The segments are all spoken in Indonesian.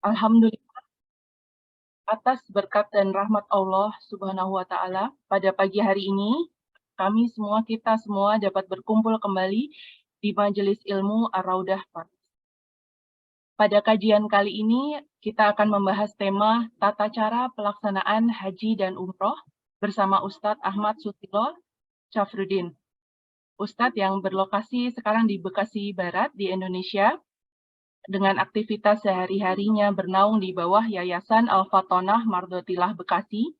Alhamdulillah atas berkat dan rahmat Allah Subhanahu wa Ta'ala, pada pagi hari ini kita semua dapat berkumpul kembali di Majelis Ilmu Ar-Raudah Paris. Pada kajian kali ini kita akan membahas tema tata cara pelaksanaan haji dan umroh bersama Ustadz Ahmad Sutilo Syafruddin. Ustadz yang berlokasi sekarang di Bekasi Barat di Indonesia, dengan aktivitas sehari-harinya bernaung di bawah Yayasan Al-Fatonah Mardotilah Bekasi,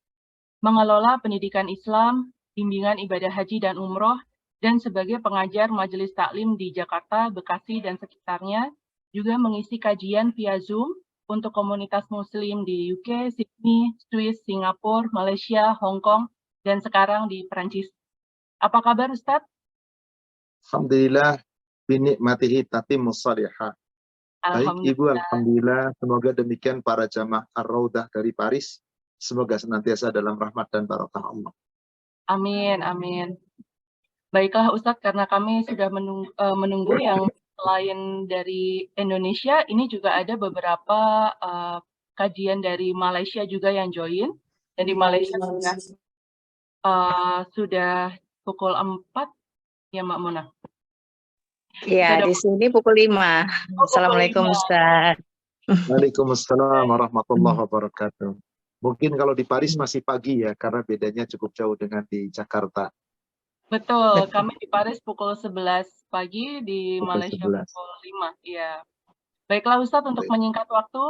mengelola pendidikan Islam, bimbingan ibadah haji dan umroh, dan sebagai pengajar majelis taklim di Jakarta, Bekasi, dan sekitarnya, juga mengisi kajian via Zoom untuk komunitas muslim di UK, Sydney, Swiss, Singapura, Malaysia, Hong Kong, dan sekarang di Perancis. Apa kabar Ustadz? Alhamdulillah, binikmatihi tatimmus salihah. Baik Ibu, alhamdulillah. Semoga demikian para jamaah Ar-Raudah dari Paris. Semoga senantiasa dalam rahmat dan barakah Allah. Amin, amin. Baiklah Ustadz, karena kami sudah menunggu yang selain dari Indonesia, ini juga ada beberapa kajian dari Malaysia juga yang join. Dan di Malaysia sudah pukul 4, ya Mbak Mona? Ya, di sini pukul 5. Assalamualaikum Ustaz. Waalaikumsalam warahmatullahi wabarakatuh. Mungkin kalau di Paris masih pagi ya, karena bedanya cukup jauh dengan di Jakarta. Betul, kami di Paris pukul 11 pagi, di Malaysia 11. pukul 5. Ya. Baiklah Ustadz, untuk menyingkat waktu,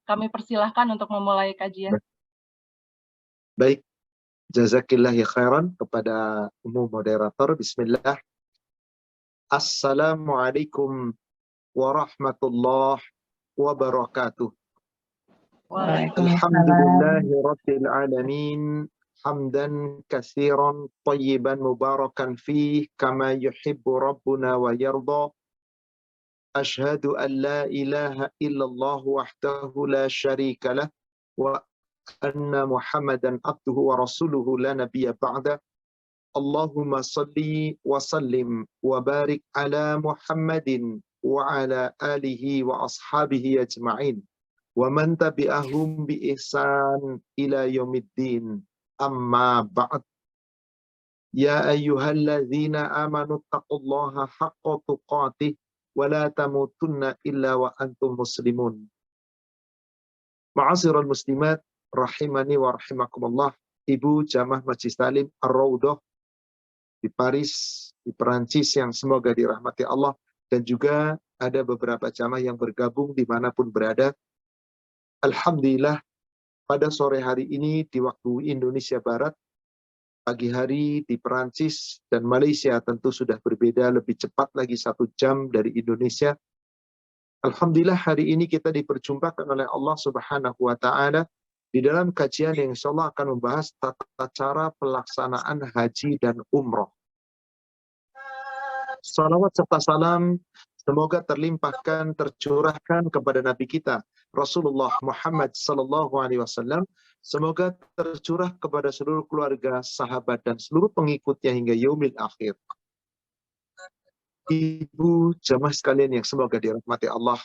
kami persilahkan untuk memulai kajian. Baik, jazakillahi khairan kepada umum moderator. Bismillah. Assalamualaikum warahmatullahi wabarakatuh. Alhamdulillahi rabbil alamin, hamdan katsiran tayyiban mubarakan fih kama yuhibbu rabbuna wa yarda. Ashhadu an la ilaha illallah wahdahu la syarika lah wa anna Muhammadan abduhu wa rasuluhu la nabiyya ba'da. Allahumma salli wa sallim wa barik ala Muhammadin wa ala alihi wa ashabihi ajma'in wa man tabi'ahum bi ihsan ila yaumiddin, amma ba'd. Ya ayyuhalladzina amanu taqullaha haqqa tuqatih wa la tamutunna illa wa antum muslimun. Ma'asyiral muslimat rahimani wa rahimakumullah. Ibu jamaah Majelis Taklim Ar-Raudah di Paris, di Perancis yang semoga dirahmati Allah, dan juga ada beberapa jamaah yang bergabung dimanapun berada. Alhamdulillah, pada sore hari ini di waktu Indonesia Barat, pagi hari di Perancis dan Malaysia tentu sudah berbeda, lebih cepat lagi 1 jam dari Indonesia. Alhamdulillah hari ini kita diperjumpakan oleh Allah Subhanahu wa Ta'ala di dalam kajian yang insya Allah akan membahas tata cara pelaksanaan haji dan umroh. Salawat serta salam semoga terlimpahkan, tercurahkan kepada Nabi kita Rasulullah Muhammad Sallallahu Alaihi Wasallam. Semoga tercurah kepada seluruh keluarga, sahabat, dan seluruh pengikutnya hingga yaumil akhir. Ibu jamaah sekalian yang semoga dirahmati Allah,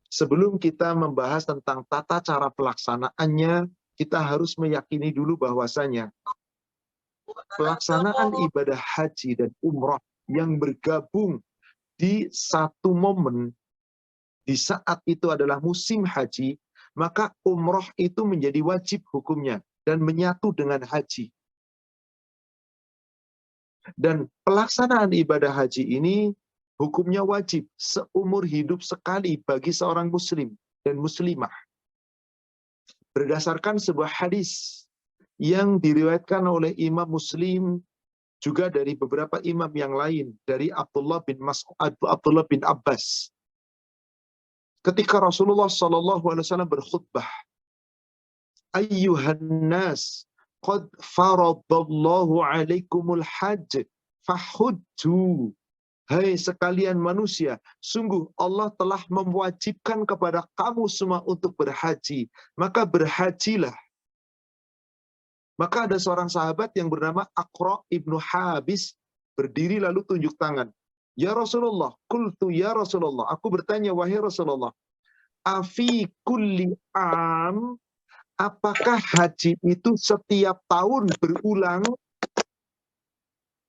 sebelum kita membahas tentang tata cara pelaksanaannya, kita harus meyakini dulu bahwasanya pelaksanaan ibadah haji dan umrah yang bergabung di satu momen, di saat itu adalah musim haji, maka umrah itu menjadi wajib hukumnya dan menyatu dengan haji. Dan pelaksanaan ibadah haji ini hukumnya wajib seumur hidup sekali bagi seorang muslim dan muslimah. Berdasarkan sebuah hadis yang diriwayatkan oleh Imam Muslim, juga dari beberapa imam yang lain, dari Abdullah bin Abbas. Ketika Rasulullah SAW berkhutbah, Ayyuhan nas, qad faradallahu alaikumul hajj, fahujju. Hai sekalian manusia, sungguh Allah telah mewajibkan kepada kamu semua untuk berhaji, maka berhajilah. Maka ada seorang sahabat yang bernama Aqra ibnu Habis berdiri lalu tunjuk tangan. Ya Rasulullah, qultu ya Rasulullah, aku bertanya wahai Rasulullah, afi kulli am, apakah haji itu setiap tahun berulang?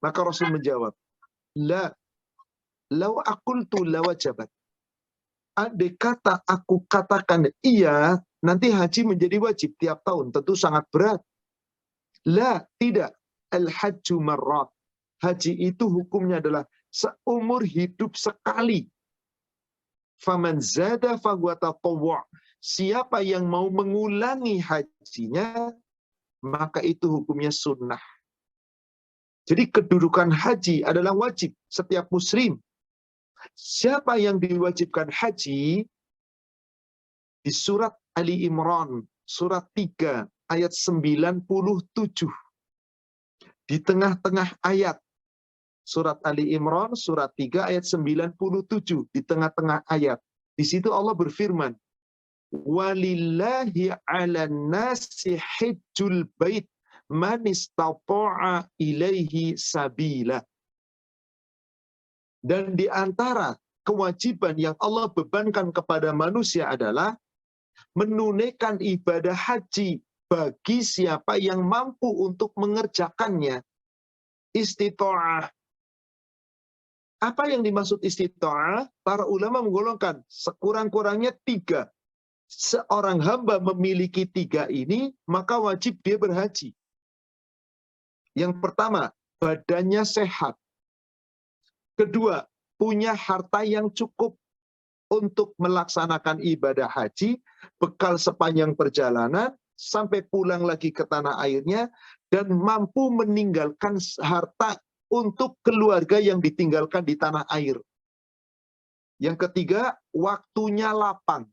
Maka Rasul menjawab, la, law aqultu lawajabat. Andai kata aku katakan iya, nanti haji menjadi wajib tiap tahun, tentu sangat berat. La, tidak. Al-hajju marrat. Haji itu hukumnya adalah seumur hidup sekali. Faman zada fahuwa tatawwu'. Siapa yang mau mengulangi hajinya, maka itu hukumnya sunnah. Jadi kedudukan haji adalah wajib setiap muslim. Siapa yang diwajibkan haji? Di surat Ali Imran, surat 3, ayat 97. Di tengah-tengah ayat. Surat Ali Imran, surat 3, ayat 97. Di tengah-tengah ayat. Di situ Allah berfirman, walillahi 'alan nasi hajjul bait man istata'a ilaihi sabila. Dan di antara kewajiban yang Allah bebankan kepada manusia adalah menunaikan ibadah haji bagi siapa yang mampu untuk mengerjakannya. Istita'ah. Apa yang dimaksud istita'ah? Para ulama menggolongkan sekurang-kurangnya 3. Seorang hamba memiliki 3 ini, maka wajib dia berhaji. Yang pertama, badannya sehat. Kedua, punya harta yang cukup untuk melaksanakan ibadah haji, bekal sepanjang perjalanan, sampai pulang lagi ke tanah airnya, dan mampu meninggalkan harta untuk keluarga yang ditinggalkan di tanah air. Yang ketiga, waktunya lapang.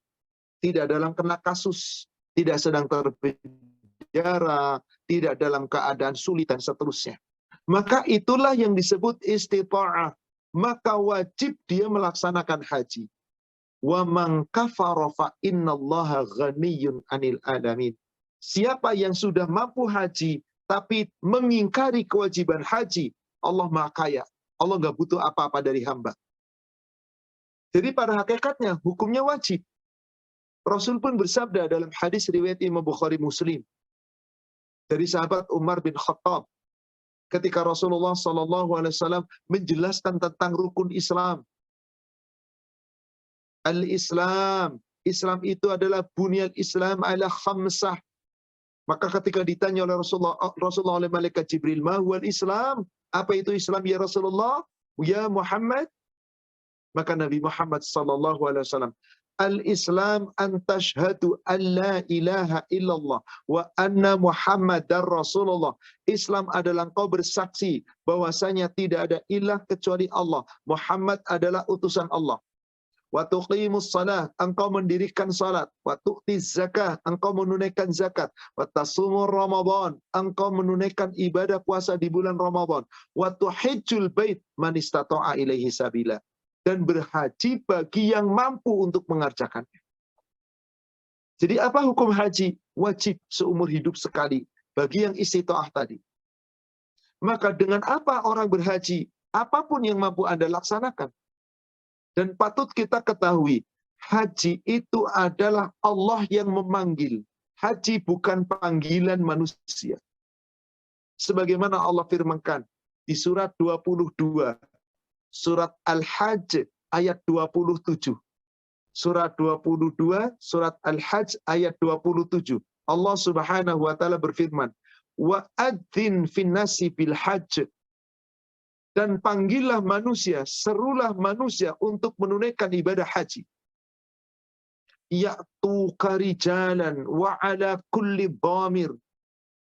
Tidak dalam kena kasus, tidak sedang terpenjara, tidak dalam keadaan sulit, dan seterusnya. Maka itulah yang disebut istita'ah. Maka wajib dia melaksanakan haji. Wa man kafara fa innallaha ghaniyyun 'anil alamin. Siapa yang sudah mampu haji tapi mengingkari kewajiban haji, Allah Maha Kaya. Allah nggak butuh apa-apa dari hamba. Jadi pada hakikatnya hukumnya wajib. Rasul pun bersabda dalam hadis riwayat Imam Bukhari Muslim dari sahabat Umar bin Khattab, ketika Rasulullah SAW menjelaskan tentang rukun Islam. Al-Islam. Islam itu adalah bunyal Islam ala khamsah. Maka ketika ditanya oleh Rasulullah oleh malaikat Jibril, ma huwal Islam? Apa itu Islam ya Rasulullah? Ya Muhammad? Maka Nabi Muhammad SAW, Al-Islam an tashhadu an la ilaha illallah wa anna Muhammadar Rasulullah. Islam adalah engkau bersaksi bahwasanya tidak ada ilah kecuali Allah. Muhammad adalah utusan Allah. Wa tuqimus salah, engkau mendirikan salat. Wa tu'tiz zakah, engkau menunaikan zakat. Wa tasumur Ramadan, engkau menunaikan ibadah puasa di bulan Ramadan. Wa tuhijjul bait man istata'a ilaihi sabila. Dan berhaji bagi yang mampu untuk mengerjakannya. Jadi apa hukum haji? Wajib seumur hidup sekali bagi yang istita'ah tadi. Maka dengan apa orang berhaji? Apapun yang mampu Anda laksanakan. Dan patut kita ketahui, haji itu adalah Allah yang memanggil. Haji bukan panggilan manusia. Sebagaimana Allah firmankan di surat 22. Surat Al-Hajj ayat 27. Surat 22, surat Al-Hajj ayat 27. Allah Subhanahu wa taala berfirman, "Wa adzin fin nasi bil hajj." Dan panggillah manusia, serulah manusia untuk menunaikan ibadah haji. Ya'tu karijalan wa ala kulli dhamir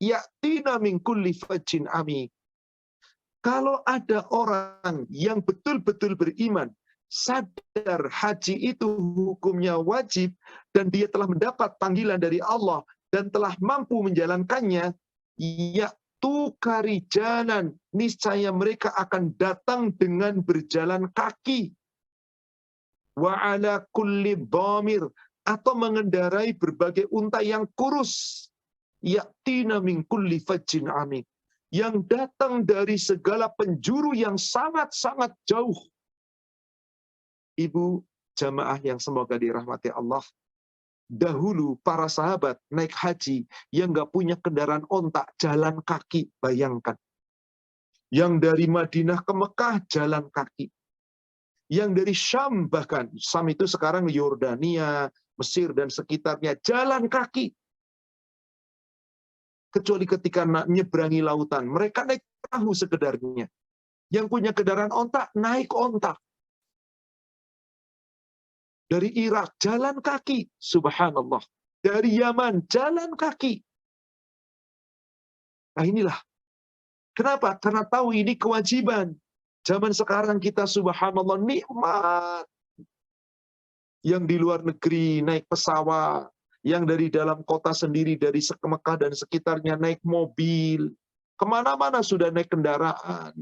ya'tina min kulli fajjin amik. Kalau ada orang yang betul-betul beriman, sadar haji itu hukumnya wajib, dan dia telah mendapat panggilan dari Allah, dan telah mampu menjalankannya, yaitu karijalan, niscaya mereka akan datang dengan berjalan kaki. Wa ala kulli dhamir, atau mengendarai berbagai unta yang kurus. Ya'tina min kulli fajjin amik, yang datang dari segala penjuru yang sangat-sangat jauh. Ibu jamaah yang semoga dirahmati Allah, Dahulu para sahabat naik haji yang nggak punya kendaraan onta, jalan kaki, bayangkan. Yang dari Madinah ke Mekah jalan kaki. Yang dari Syam, bahkan Syam itu sekarang Yordania, Mesir dan sekitarnya, jalan kaki. Kecuali ketika nyeberangi lautan, mereka naik perahu sekedarnya. Yang punya kendaraan onta, naik onta. Dari Irak, jalan kaki. Subhanallah. Dari Yaman, jalan kaki. Nah inilah. Kenapa? Karena tahu ini kewajiban. Zaman sekarang kita subhanallah nikmat. Yang di luar negeri naik pesawat. Yang dari dalam kota sendiri, dari Mekah dan sekitarnya naik mobil. Kemana-mana sudah naik kendaraan.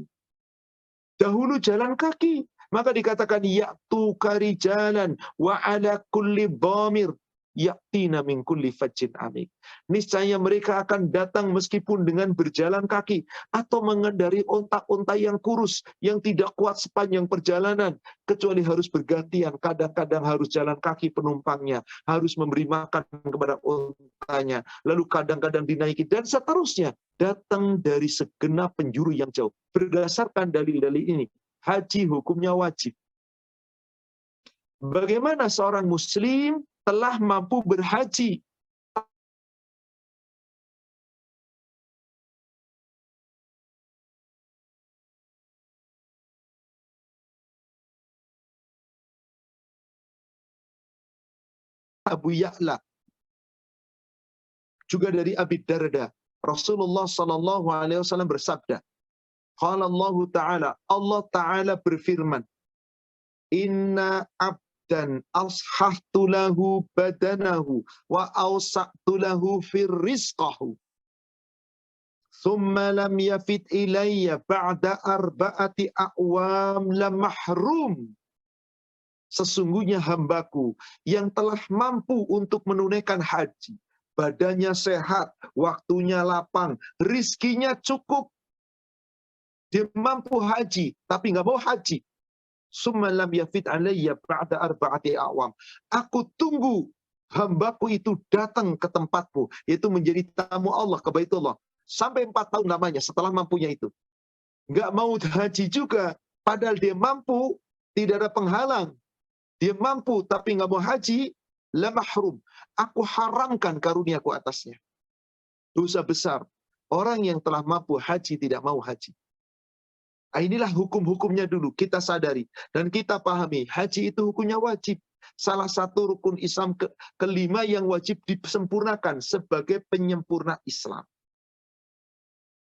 Dahulu jalan kaki. Maka dikatakan ya'tu karijalan wa ala kulli dhamir ya'tina min kulli fajjin amik. Niscaya mereka akan datang meskipun dengan berjalan kaki atau mengendari onta-onta yang kurus yang tidak kuat sepanjang perjalanan, kecuali harus bergantian. Kadang-kadang harus jalan kaki penumpangnya, harus memberi makan kepada ontanya, lalu kadang-kadang dinaiki dan seterusnya. Datang dari segenap penjuru yang jauh. Berdasarkan dalil-dalil ini, haji hukumnya wajib. Bagaimana seorang muslim telah mampu berhaji? Abu Ya'la, juga dari Abi Darda, Rasulullah Sallallahu Alaihi Wasallam bersabda, qala Allah Ta'ala, Allah Ta'ala berfirman, inna abdan ashahtu lahu badanahu wa awsa'tu lahu fir rizqahu thumma lam yafid ilayya ba'da arba'ati a'wam lam mahrum. Sesungguhnya hambaku yang telah mampu untuk menunaikan haji, badannya sehat, waktunya lapang, rizkinya cukup, dia mampu haji, tapi nggak mau haji. Summa lam yafid alayya ba'da arba'ati a'wam. Aku tunggu hambaku itu datang ke tempatmu, yaitu menjadi tamu Allah ke Baitullah. Sampai 4 tahun lamanya setelah mampunya itu. Nggak mau haji juga, padahal dia mampu, tidak ada penghalang. Dia mampu tapi nggak mau haji, la mahrum. Aku haramkan karuniaku atasnya. Dosa besar. Orang yang telah mampu haji tidak mau haji. Nah, inilah hukum-hukumnya dulu. Kita sadari dan kita pahami. Haji itu hukumnya wajib. Salah satu rukun Islam kelima yang wajib disempurnakan sebagai penyempurna Islam.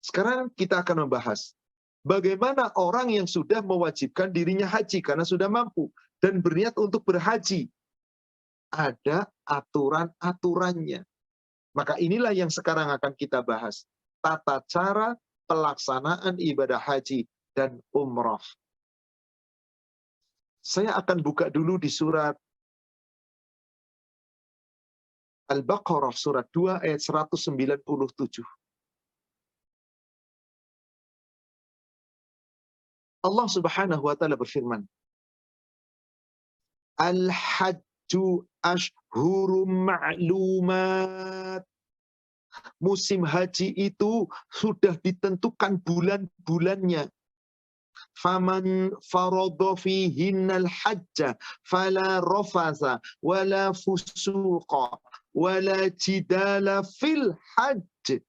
Sekarang kita akan membahas bagaimana orang yang sudah mewajibkan dirinya haji karena sudah mampu dan berniat untuk berhaji. Ada aturan-aturannya. Maka inilah yang sekarang akan kita bahas. Tata cara pelaksanaan ibadah haji dan umrah. Saya akan buka dulu di surat Al-Baqarah, surat 2 ayat 197. Allah Subhanahu wa Ta'ala berfirman, Al-Hajju ashhurum ma'lumat. Musim haji itu sudah ditentukan bulan-bulannya. Faman faradha fihinnal hajja fala rafatha wala fusuqa wala jidala fil hajj.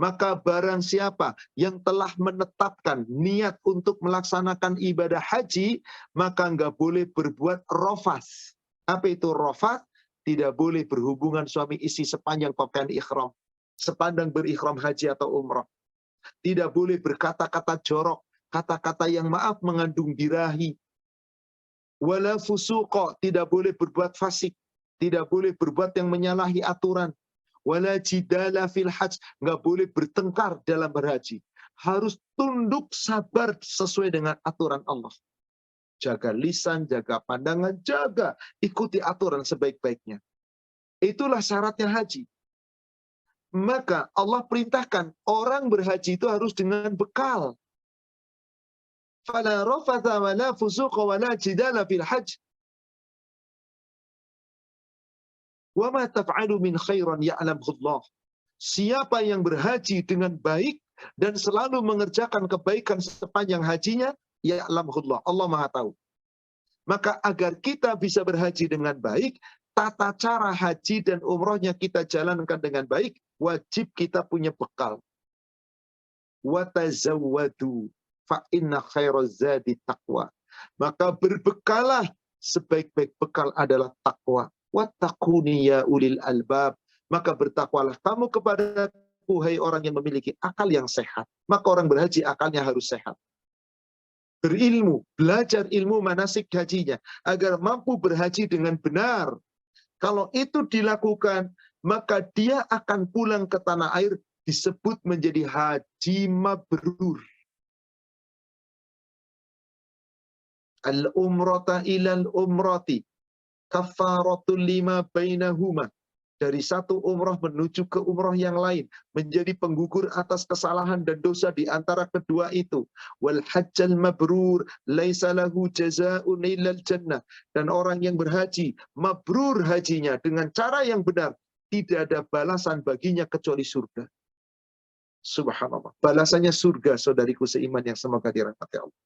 Maka barang siapa yang telah menetapkan niat untuk melaksanakan ibadah haji, maka nggak boleh berbuat rofas. Apa itu rofas? Tidak boleh berhubungan suami istri sepanjang pakaian ikhram, sepanjang berikhram haji atau umrah. Tidak boleh berkata-kata jorok, kata-kata yang maaf mengandung birahi. Wala fusuqa, tidak boleh berbuat fasik, tidak boleh berbuat yang menyalahi aturan. Wala jidala fil hajj, nggak boleh bertengkar dalam berhaji. Harus tunduk sabar sesuai dengan aturan Allah. Jaga lisan, jaga pandangan, jaga ikuti aturan sebaik-baiknya. Itulah syaratnya haji. Maka Allah perintahkan orang berhaji itu harus dengan bekal. Fala rafatha wala fusuqa wala jidala fil hajj. Wa ma taf'alu min khairan ya'lamhu Allah. Siapa yang berhaji dengan baik dan selalu mengerjakan kebaikan sepanjang hajinya, ya'lamhu Allah. Allah Maha tahu. Maka agar kita bisa berhaji dengan baik, tata cara haji dan umrohnya kita jalankan dengan baik, wajib kita punya bekal. Wa tazawwadu fa inna khairaz zadi taqwa. Maka berbekalah, sebaik-baik bekal adalah takwa. Wattaquni ya ulil albab. Maka bertakwalah kamu kepadaku, hai orang yang memiliki akal yang sehat. Maka orang berhaji akalnya harus sehat. Berilmu, belajar ilmu manasik hajinya, agar mampu berhaji dengan benar. Kalau itu dilakukan, maka dia akan pulang ke tanah air, disebut menjadi haji mabrur. Al-umrata ilal umrati kafaratul lima bainahuma. Dari satu umrah menuju ke umrah yang lain, menjadi penggugur atas kesalahan dan dosa di antara kedua itu. Wal hajjal mabrur laisa lahu jazaa'un illal jannah. Dan orang yang berhaji, mabrur hajinya dengan cara yang benar, tidak ada balasan baginya kecuali surga. Subhanallah. Balasannya surga, saudariku seiman yang semoga dirahmati Allah.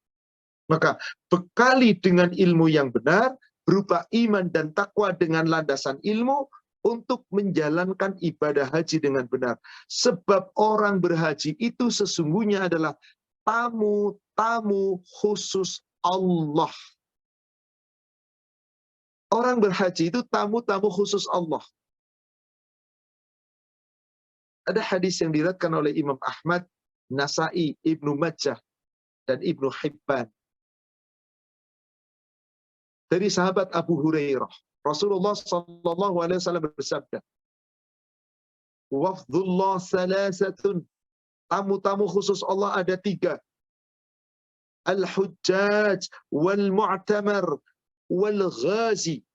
Maka bekali dengan ilmu yang benar, berupa iman dan takwa dengan landasan ilmu, untuk menjalankan ibadah haji dengan benar. Sebab orang berhaji itu sesungguhnya adalah tamu-tamu khusus Allah. Orang berhaji itu tamu-tamu khusus Allah. Ada hadis yang diriwayatkan oleh Imam Ahmad, Nasa'i, Ibnu Majah, dan Ibnu Hibban. Dari sahabat Abu Hurairah. Rasulullah SAW bersabda, wafdullah salasatun, tamu-tamu khusus Allah ada 3. Al-hujjaj, wal-mu'tamar, wal-ghazi.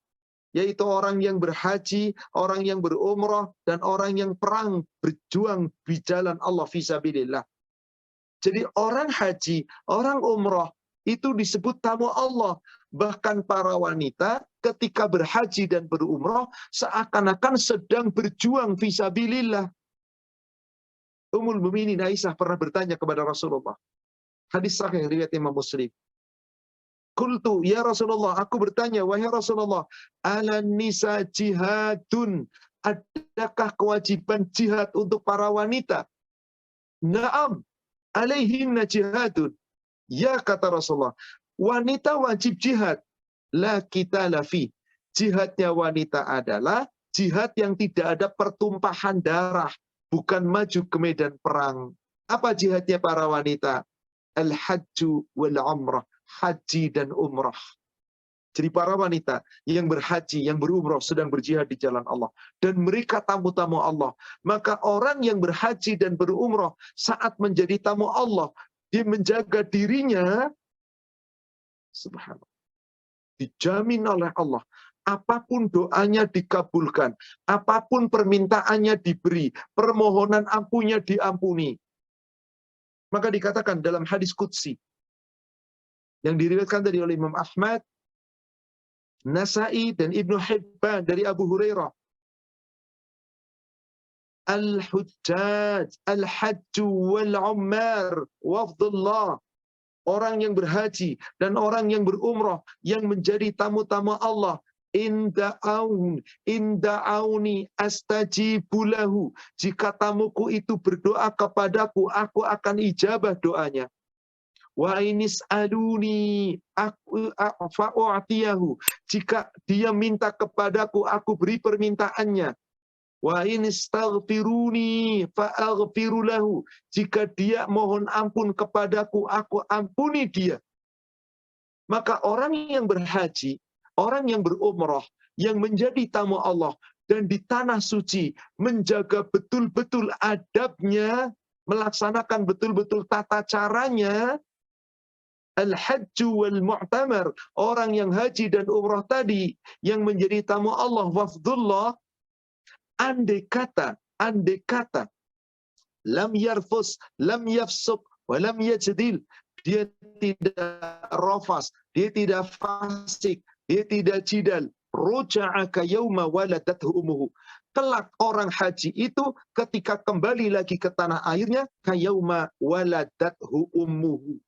Yaitu orang yang berhaji, orang yang berumrah, dan orang yang perang, berjuang di jalan Allah fisabilillah. Jadi orang haji, orang umrah, itu disebut tamu Allah. Bahkan para wanita ketika berhaji dan berumrah seakan-akan sedang berjuang fisabilillah. Ummul Mukminin Aisyah pernah bertanya kepada Rasulullah. Hadis sahih riwayat Imam Muslim. Qultu ya Rasulullah, aku bertanya, wahai Rasulullah, ala nisa jihadun, adakah kewajiban jihad untuk para wanita? Naam, alaihinna jihadun. Ya, kata Rasulullah, wanita wajib jihad. La qitala fi. Jihadnya wanita adalah jihad yang tidak ada pertumpahan darah, bukan maju ke medan perang. Apa jihadnya para wanita? Al-hajju wal umrah, haji dan umrah. Jadi para wanita yang berhaji, yang berumrah sedang berjihad di jalan Allah. Dan mereka tamu-tamu Allah. Maka orang yang berhaji dan berumrah saat menjadi tamu Allah, dia menjaga dirinya, subhanallah, dijamin oleh Allah. Apapun doanya dikabulkan, apapun permintaannya diberi, permohonan ampunnya diampuni. Maka dikatakan dalam hadis qudsi yang diriwayatkan dari oleh Imam Ahmad, Nasa'i dan Ibnu Hibban dari Abu Hurairah, al-hujjaj, al-hajju wal-ummar wafdullah. Orang yang berhaji dan orang yang berumrah yang menjadi tamu-tamu Allah, inda'auni astajibu lahu. Jika tamuku itu berdoa kepadaku, aku akan ijabah doanya. Wa inis aluni fa'u'tiyahu. Jika dia minta kepadaku, aku beri permintaannya. Wa inistaghfiruni fa'aghfiru lahu. Jika dia mohon ampun kepadaku, aku ampuni dia. Maka orang yang berhaji, orang yang berumrah, yang menjadi tamu Allah dan di tanah suci, menjaga betul-betul adabnya, melaksanakan betul-betul tata caranya, al-hajju wal-mu'tamar, orang yang haji dan umrah tadi, yang menjadi tamu Allah, wafdullah, andai kata, lam yarfus, lam yafsuk, wa lam yajdil, dia tidak rafas, dia tidak fasik, dia tidak jidal, ruja'aka yauma waladathu ummuhu. Kelak orang haji itu ketika kembali lagi ke tanah airnya, kayauma waladathu ummuhu.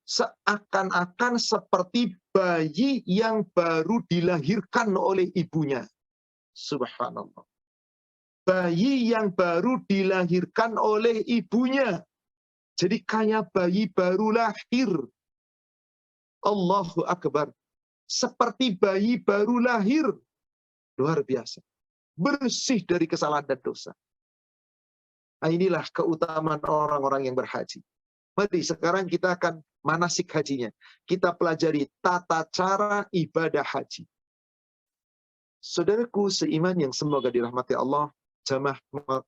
Seakan-akan seperti bayi yang baru dilahirkan oleh ibunya. Subhanallah. Bayi yang baru dilahirkan oleh ibunya. Jadi kayak bayi baru lahir. Allahu Akbar. Seperti bayi baru lahir. Luar biasa. Bersih dari kesalahan dan dosa. Nah, inilah keutamaan orang-orang yang berhaji. Mari sekarang kita akan manasik hajinya. Kita pelajari tata cara ibadah haji. Saudaraku seiman yang semoga dirahmati Allah, jamaah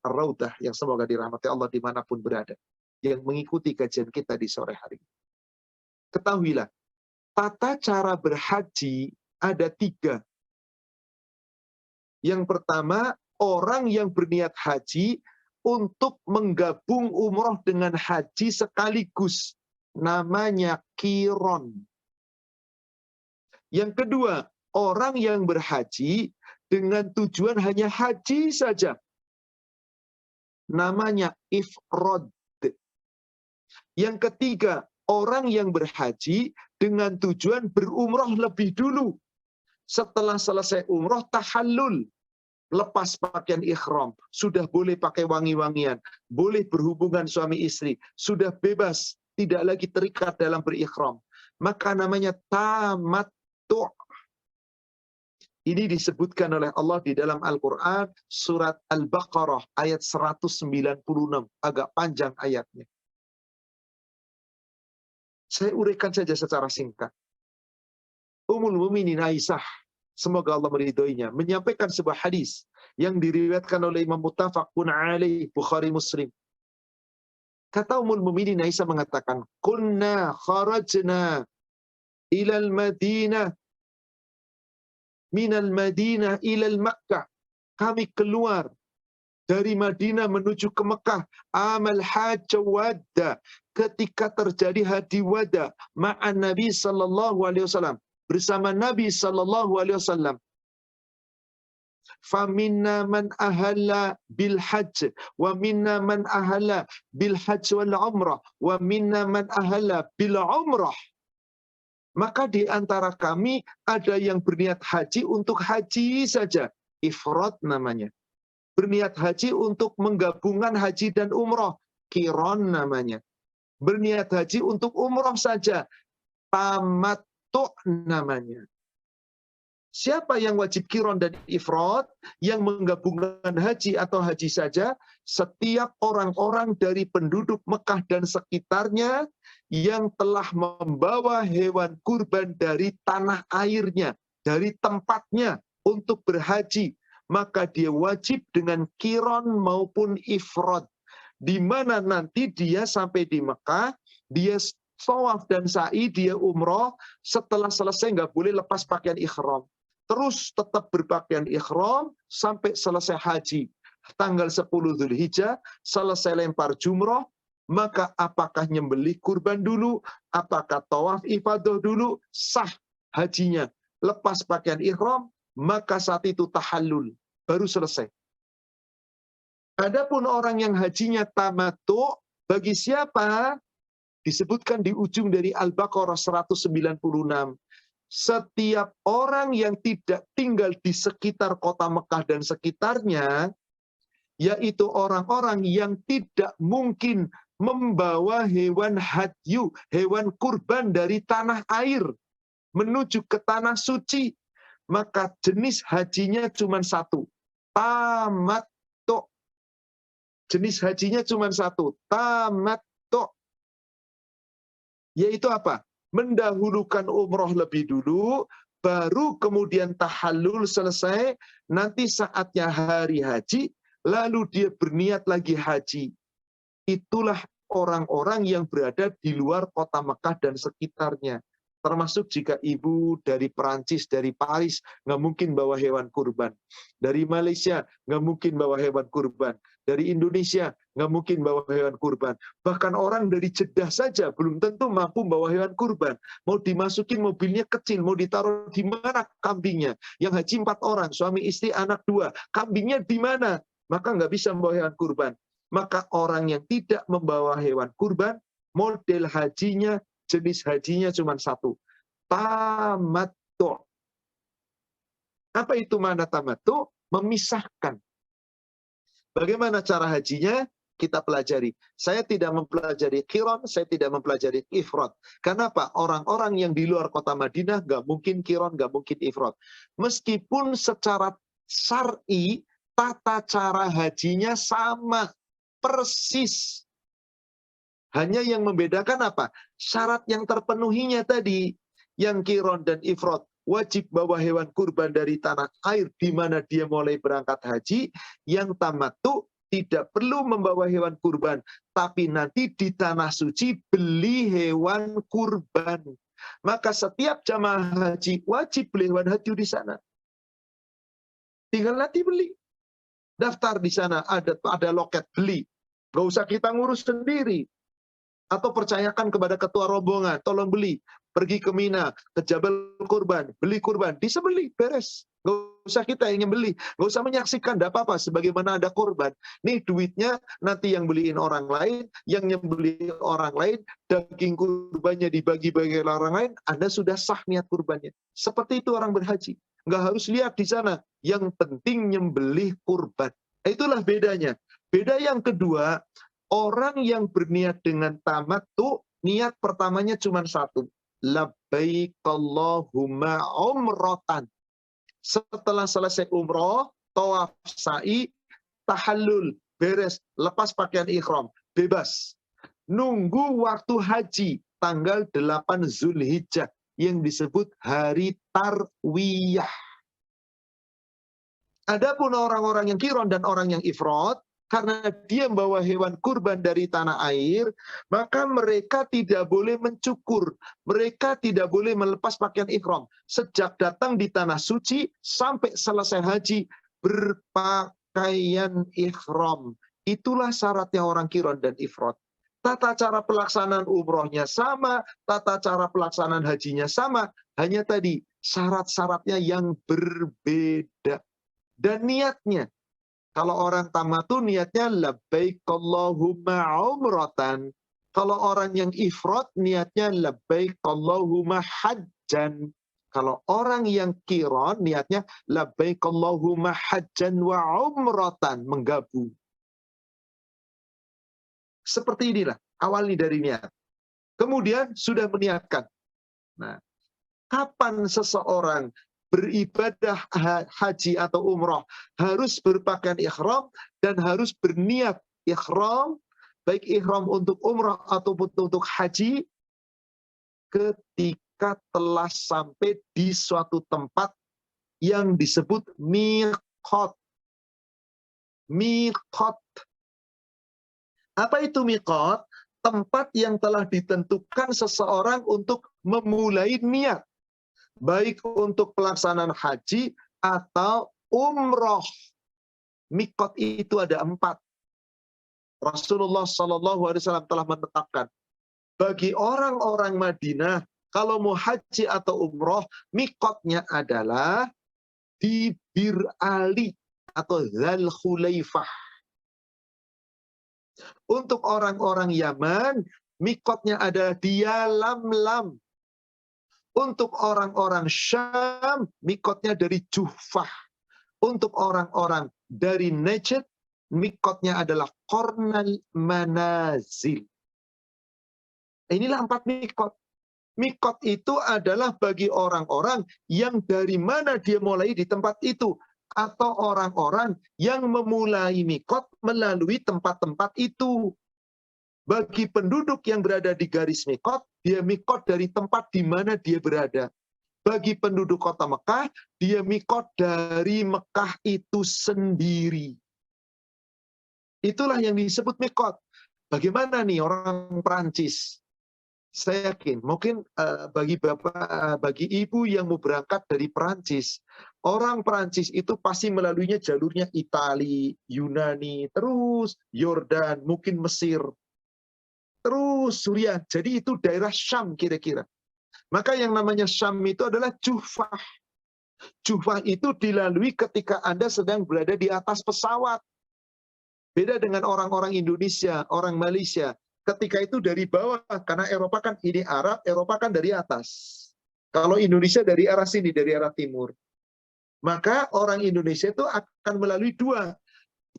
Raudah yang semoga dirahmati Allah dimanapun berada, yang mengikuti kajian kita di sore hari. Ketahuilah, tata cara berhaji ada 3. Yang pertama, orang yang berniat haji untuk menggabung umroh dengan haji sekaligus. Namanya qiron. Yang kedua, orang yang berhaji dengan tujuan hanya haji saja. Namanya ifrad. Yang ketiga, orang yang berhaji dengan tujuan berumroh lebih dulu. Setelah selesai umroh, tahallul. Lepas pakaian ikhram, sudah boleh pakai wangi-wangian, boleh berhubungan suami istri, sudah bebas, tidak lagi terikat dalam berikhram. Maka namanya tamattu'. Ini disebutkan oleh Allah di dalam Al-Quran, surat Al-Baqarah, ayat 196, agak panjang ayatnya. Saya uraikan saja secara singkat. Ummul Mukminin Aisyah, semoga Allah meridhoinya, menyampaikan sebuah hadis yang diriwayatkan oleh Imam Muttafaqun alaih, Bukhari Muslim. Kata Ummul Mukminin Aisyah mengatakan, "Kunna kharajna ilal Madinah minal Madinah ilal Makkah." Kami keluar dari Madinah menuju ke Mekah, amal hajj wada, ketika terjadi haji wada, ma'an Nabi sallallahu alaihi wasallam, bersama Nabi sallallahu alaihi wasallam. Faminna man ahalla bil hajj wa minna man ahalla bil hajj wal umrah wa minna man ahalla bil umrah. Maka di antara kami ada yang berniat haji untuk haji saja, ifrad namanya. Berniat haji untuk menggabungkan haji dan umrah, qiron namanya. Berniat haji untuk umrah saja, tamattu' namanya. Siapa yang wajib qiron dan ifrad, yang menggabungkan haji atau haji saja? Setiap orang-orang dari penduduk Mekah dan sekitarnya yang telah membawa hewan kurban dari tanah airnya, dari tempatnya untuk berhaji, maka dia wajib dengan qiron maupun ifrad. Di mana nanti dia sampai di Mekah, dia tawaf dan sa'i, dia umroh, setelah selesai nggak boleh lepas pakaian ikhram. Terus tetap berpakaian ikhram sampai selesai haji. Tanggal 10 Dzulhijjah, selesai lempar jumroh, maka apakah nyembelih kurban dulu, apakah tawaf ifadah dulu, sah hajinya. Lepas pakaian ikhram, maka saat itu tahallul, baru selesai. Adapun orang yang hajinya tamattu', bagi siapa? Disebutkan di ujung dari Al-Baqarah 196. Setiap orang yang tidak tinggal di sekitar kota Mekah dan sekitarnya, yaitu orang-orang yang tidak mungkin membawa hewan hadyu, hewan kurban dari tanah air menuju ke tanah suci, maka jenis hajinya cuma satu, tamattu'. Jenis hajinya cuma satu, tamattu'. Yaitu apa? Mendahulukan umroh lebih dulu, baru kemudian tahallul selesai, nanti saatnya hari haji, lalu dia berniat lagi haji. Itulah orang-orang yang berada di luar kota Mekah dan sekitarnya. Termasuk jika ibu dari Perancis, dari Paris, nggak mungkin bawa hewan kurban. Dari Malaysia, nggak mungkin bawa hewan kurban. Dari Indonesia, nggak mungkin bawa hewan kurban. Bahkan orang dari Jeddah saja belum tentu mampu bawa hewan kurban. Mau dimasukin mobilnya kecil, mau ditaruh di mana kambingnya? Yang haji 4 orang, suami istri anak 2. Kambingnya di mana? Maka nggak bisa membawa hewan kurban. Maka orang yang tidak membawa hewan kurban, model hajinya, jenis hajinya cuma satu. Tamattu'. Apa itu makna tamattu'? Memisahkan. Bagaimana cara hajinya? Kita pelajari. Saya tidak mempelajari qiron, saya tidak mempelajari ifrad. Kenapa? Orang-orang yang di luar kota Madinah nggak mungkin qiron, nggak mungkin ifrad. Meskipun secara syar'i tata cara hajinya sama persis. Hanya yang membedakan apa? Syarat yang terpenuhinya tadi. Yang qiron dan ifrad wajib bawa hewan kurban dari tanah air di mana dia mulai berangkat haji. Yang tamattu tidak perlu membawa hewan kurban, tapi nanti di tanah suci beli hewan kurban. Maka setiap jamaah haji wajib beli hewan haji di sana. Tinggal nanti beli. Daftar di sana, ada loket beli. Gak usah kita ngurus sendiri. Atau percayakan kepada ketua rombongan, tolong beli. Pergi ke Mina, ke Jabal Kurban, beli kurban. Bisa beli, beres. Gak usah kita yang nyembeli. Gak usah menyaksikan, tidak apa-apa. Sebagaimana ada kurban. Nih duitnya nanti yang beliin orang lain, yang nyembeli orang lain, daging kurbannya dibagi-bagi orang lain, Anda sudah sah niat kurbannya. Seperti itu orang berhaji. Nggak harus lihat di sana. Yang penting nyembelih kurban. Itulah bedanya. Beda yang kedua, orang yang berniat dengan tamattu, niat pertamanya cuma satu. Labbaik Allahumma umratan. Setelah selesai umroh, tawaf sa'i, tahallul, beres, lepas pakaian ihram, bebas. Nunggu waktu haji, tanggal 8 Zulhijjah, yang disebut hari tarwiyah. Adapun orang-orang yang qiron dan orang yang ifrad, karena dia membawa hewan kurban dari tanah air, maka mereka tidak boleh mencukur. Mereka tidak boleh melepas pakaian ihram. Sejak datang di tanah suci sampai selesai haji, berpakaian ihram. Itulah syaratnya orang qiron dan ifrad. Tata cara pelaksanaan umrohnya sama, tata cara pelaksanaan hajinya sama. Hanya tadi, syarat-syaratnya yang berbeda. Dan niatnya. Kalau orang tamattu niatnya labbaik Allahumma umratan. Kalau orang yang ifrad niatnya labbaik Allahumma hajjan. Kalau orang yang qiron niatnya labbaik Allahumma hajjan wa umratan, menggabung. Seperti inilah awalnya dari niat. Kemudian sudah meniatkan. Nah, kapan seseorang beribadah haji atau umroh harus berpakaian ihram dan harus berniat ihram, baik ihram untuk umroh ataupun untuk haji, ketika telah sampai di suatu tempat yang disebut miqat. Miqat. Apa itu miqat? Tempat yang telah ditentukan seseorang untuk memulai niat. Baik untuk pelaksanaan haji atau umroh. Mikot itu ada 4. Rasulullah SAW telah menetapkan. Bagi orang-orang Madinah, kalau mau haji atau umroh, mikotnya adalah di Bir Ali atau Dzul Khulaifah. Untuk orang-orang Yaman, mikotnya adalah di Yalamlam. Untuk orang-orang Syam, mikotnya dari Juhfah. Untuk orang-orang dari Najd, mikotnya adalah Qarnal Manazil. Inilah 4 mikot. Mikot itu adalah bagi orang-orang yang dari mana dia mulai di tempat itu. Atau orang-orang yang memulai mikot melalui tempat-tempat itu. Bagi penduduk yang berada di garis mikot, dia mikot dari tempat di mana dia berada. Bagi penduduk kota Mekah, dia mikot dari Mekah itu sendiri. Itulah yang disebut mikot. Bagaimana nih orang Perancis? Saya yakin, mungkin bagi bapak, bagi ibu yang mau berangkat dari Perancis, orang Perancis itu pasti melaluinya jalurnya Itali, Yunani, terus Yordan, mungkin Mesir, terus Suriah. Jadi itu daerah Syam kira-kira. Maka yang namanya Syam itu adalah Jufah. Jufah itu dilalui ketika Anda sedang berada di atas pesawat. Beda dengan orang-orang Indonesia, orang Malaysia. Ketika itu dari bawah, karena Eropa kan ini Arab, Eropa kan dari atas. Kalau Indonesia dari arah sini, dari arah timur. Maka orang Indonesia itu akan melalui dua.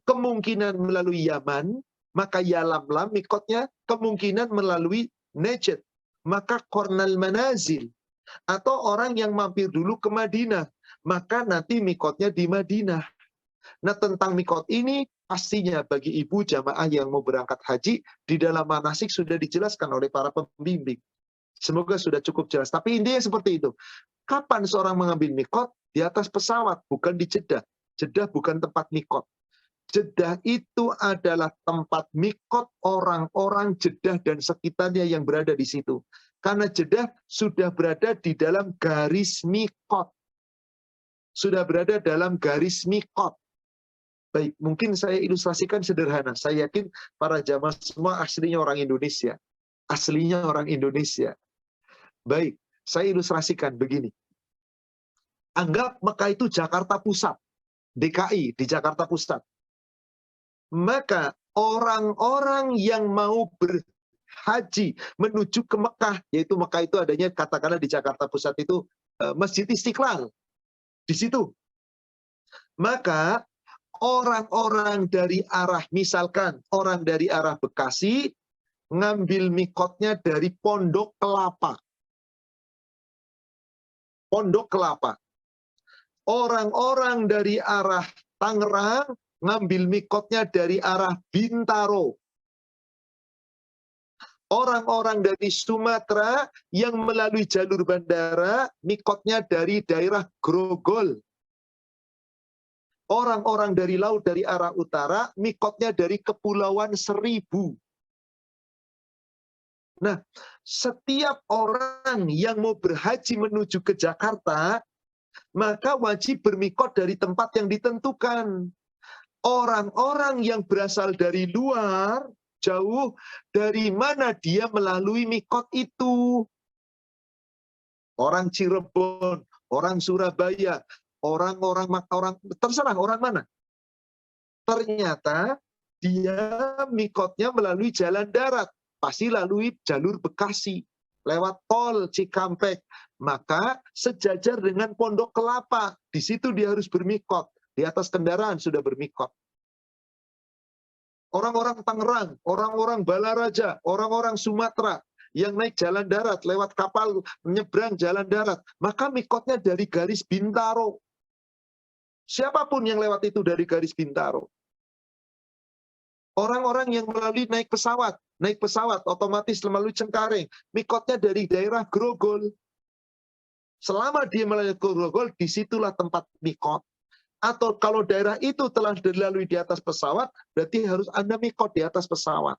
Kemungkinan melalui Yaman, maka Yalamlam mikotnya, kemungkinan melalui Najd, maka Qornal Manazil. Atau orang yang mampir dulu ke Madinah, maka nanti mikotnya di Madinah. Nah, tentang mikot ini pastinya bagi ibu jamaah yang mau berangkat haji, di dalam manasik sudah dijelaskan oleh para pembimbing. Semoga sudah cukup jelas. Tapi intinya seperti itu. Kapan seorang mengambil mikot? Di atas pesawat, bukan di Jeddah. Jeddah bukan tempat mikot. Jeddah itu adalah tempat mikot orang-orang Jeddah dan sekitarnya yang berada di situ. Karena Jeddah sudah berada di dalam garis mikot. Sudah berada dalam garis mikot. Baik, mungkin saya ilustrasikan sederhana. Saya yakin para jamaah semua aslinya orang Indonesia. Aslinya orang Indonesia. Baik, saya ilustrasikan begini. Anggap Mekah itu Jakarta Pusat. DKI di Jakarta Pusat. Maka orang-orang yang mau berhaji menuju ke Mekah, yaitu Mekah itu adanya katakanlah di Jakarta Pusat itu Masjid Istiqlal. Di situ. Maka orang-orang dari arah, misalkan orang dari arah Bekasi, ngambil mikotnya dari Pondok Kelapa. Pondok Kelapa. Orang-orang dari arah Tangerang, ngambil mikotnya dari arah Bintaro. Orang-orang dari Sumatera yang melalui jalur bandara, mikotnya dari daerah Grogol. Orang-orang dari laut dari arah utara, mikotnya dari Kepulauan Seribu. Nah, setiap orang yang mau berhaji menuju ke Jakarta, maka wajib bermikot dari tempat yang ditentukan. Orang-orang yang berasal dari luar, jauh, dari mana dia melalui mikot itu? Orang Cirebon, orang Surabaya, orang-orang terserah orang mana. Ternyata dia mikotnya melalui jalan darat, pasti lalui jalur Bekasi, lewat tol Cikampek. Maka sejajar dengan Pondok Kelapa, di situ dia harus bermikot, di atas kendaraan sudah bermikot. Orang-orang Tangerang, orang-orang Balaraja, orang-orang Sumatera yang naik jalan darat, lewat kapal, menyeberang jalan darat, maka mikotnya dari garis Bintaro. Siapapun yang lewat itu dari garis Bintaro. Orang-orang yang melalui naik pesawat otomatis melalui Cengkareng, mikotnya dari daerah Grogol. Selama dia melalui Grogol, disitulah tempat mikot. Atau kalau daerah itu telah dilalui di atas pesawat, berarti harus Anda mikot di atas pesawat.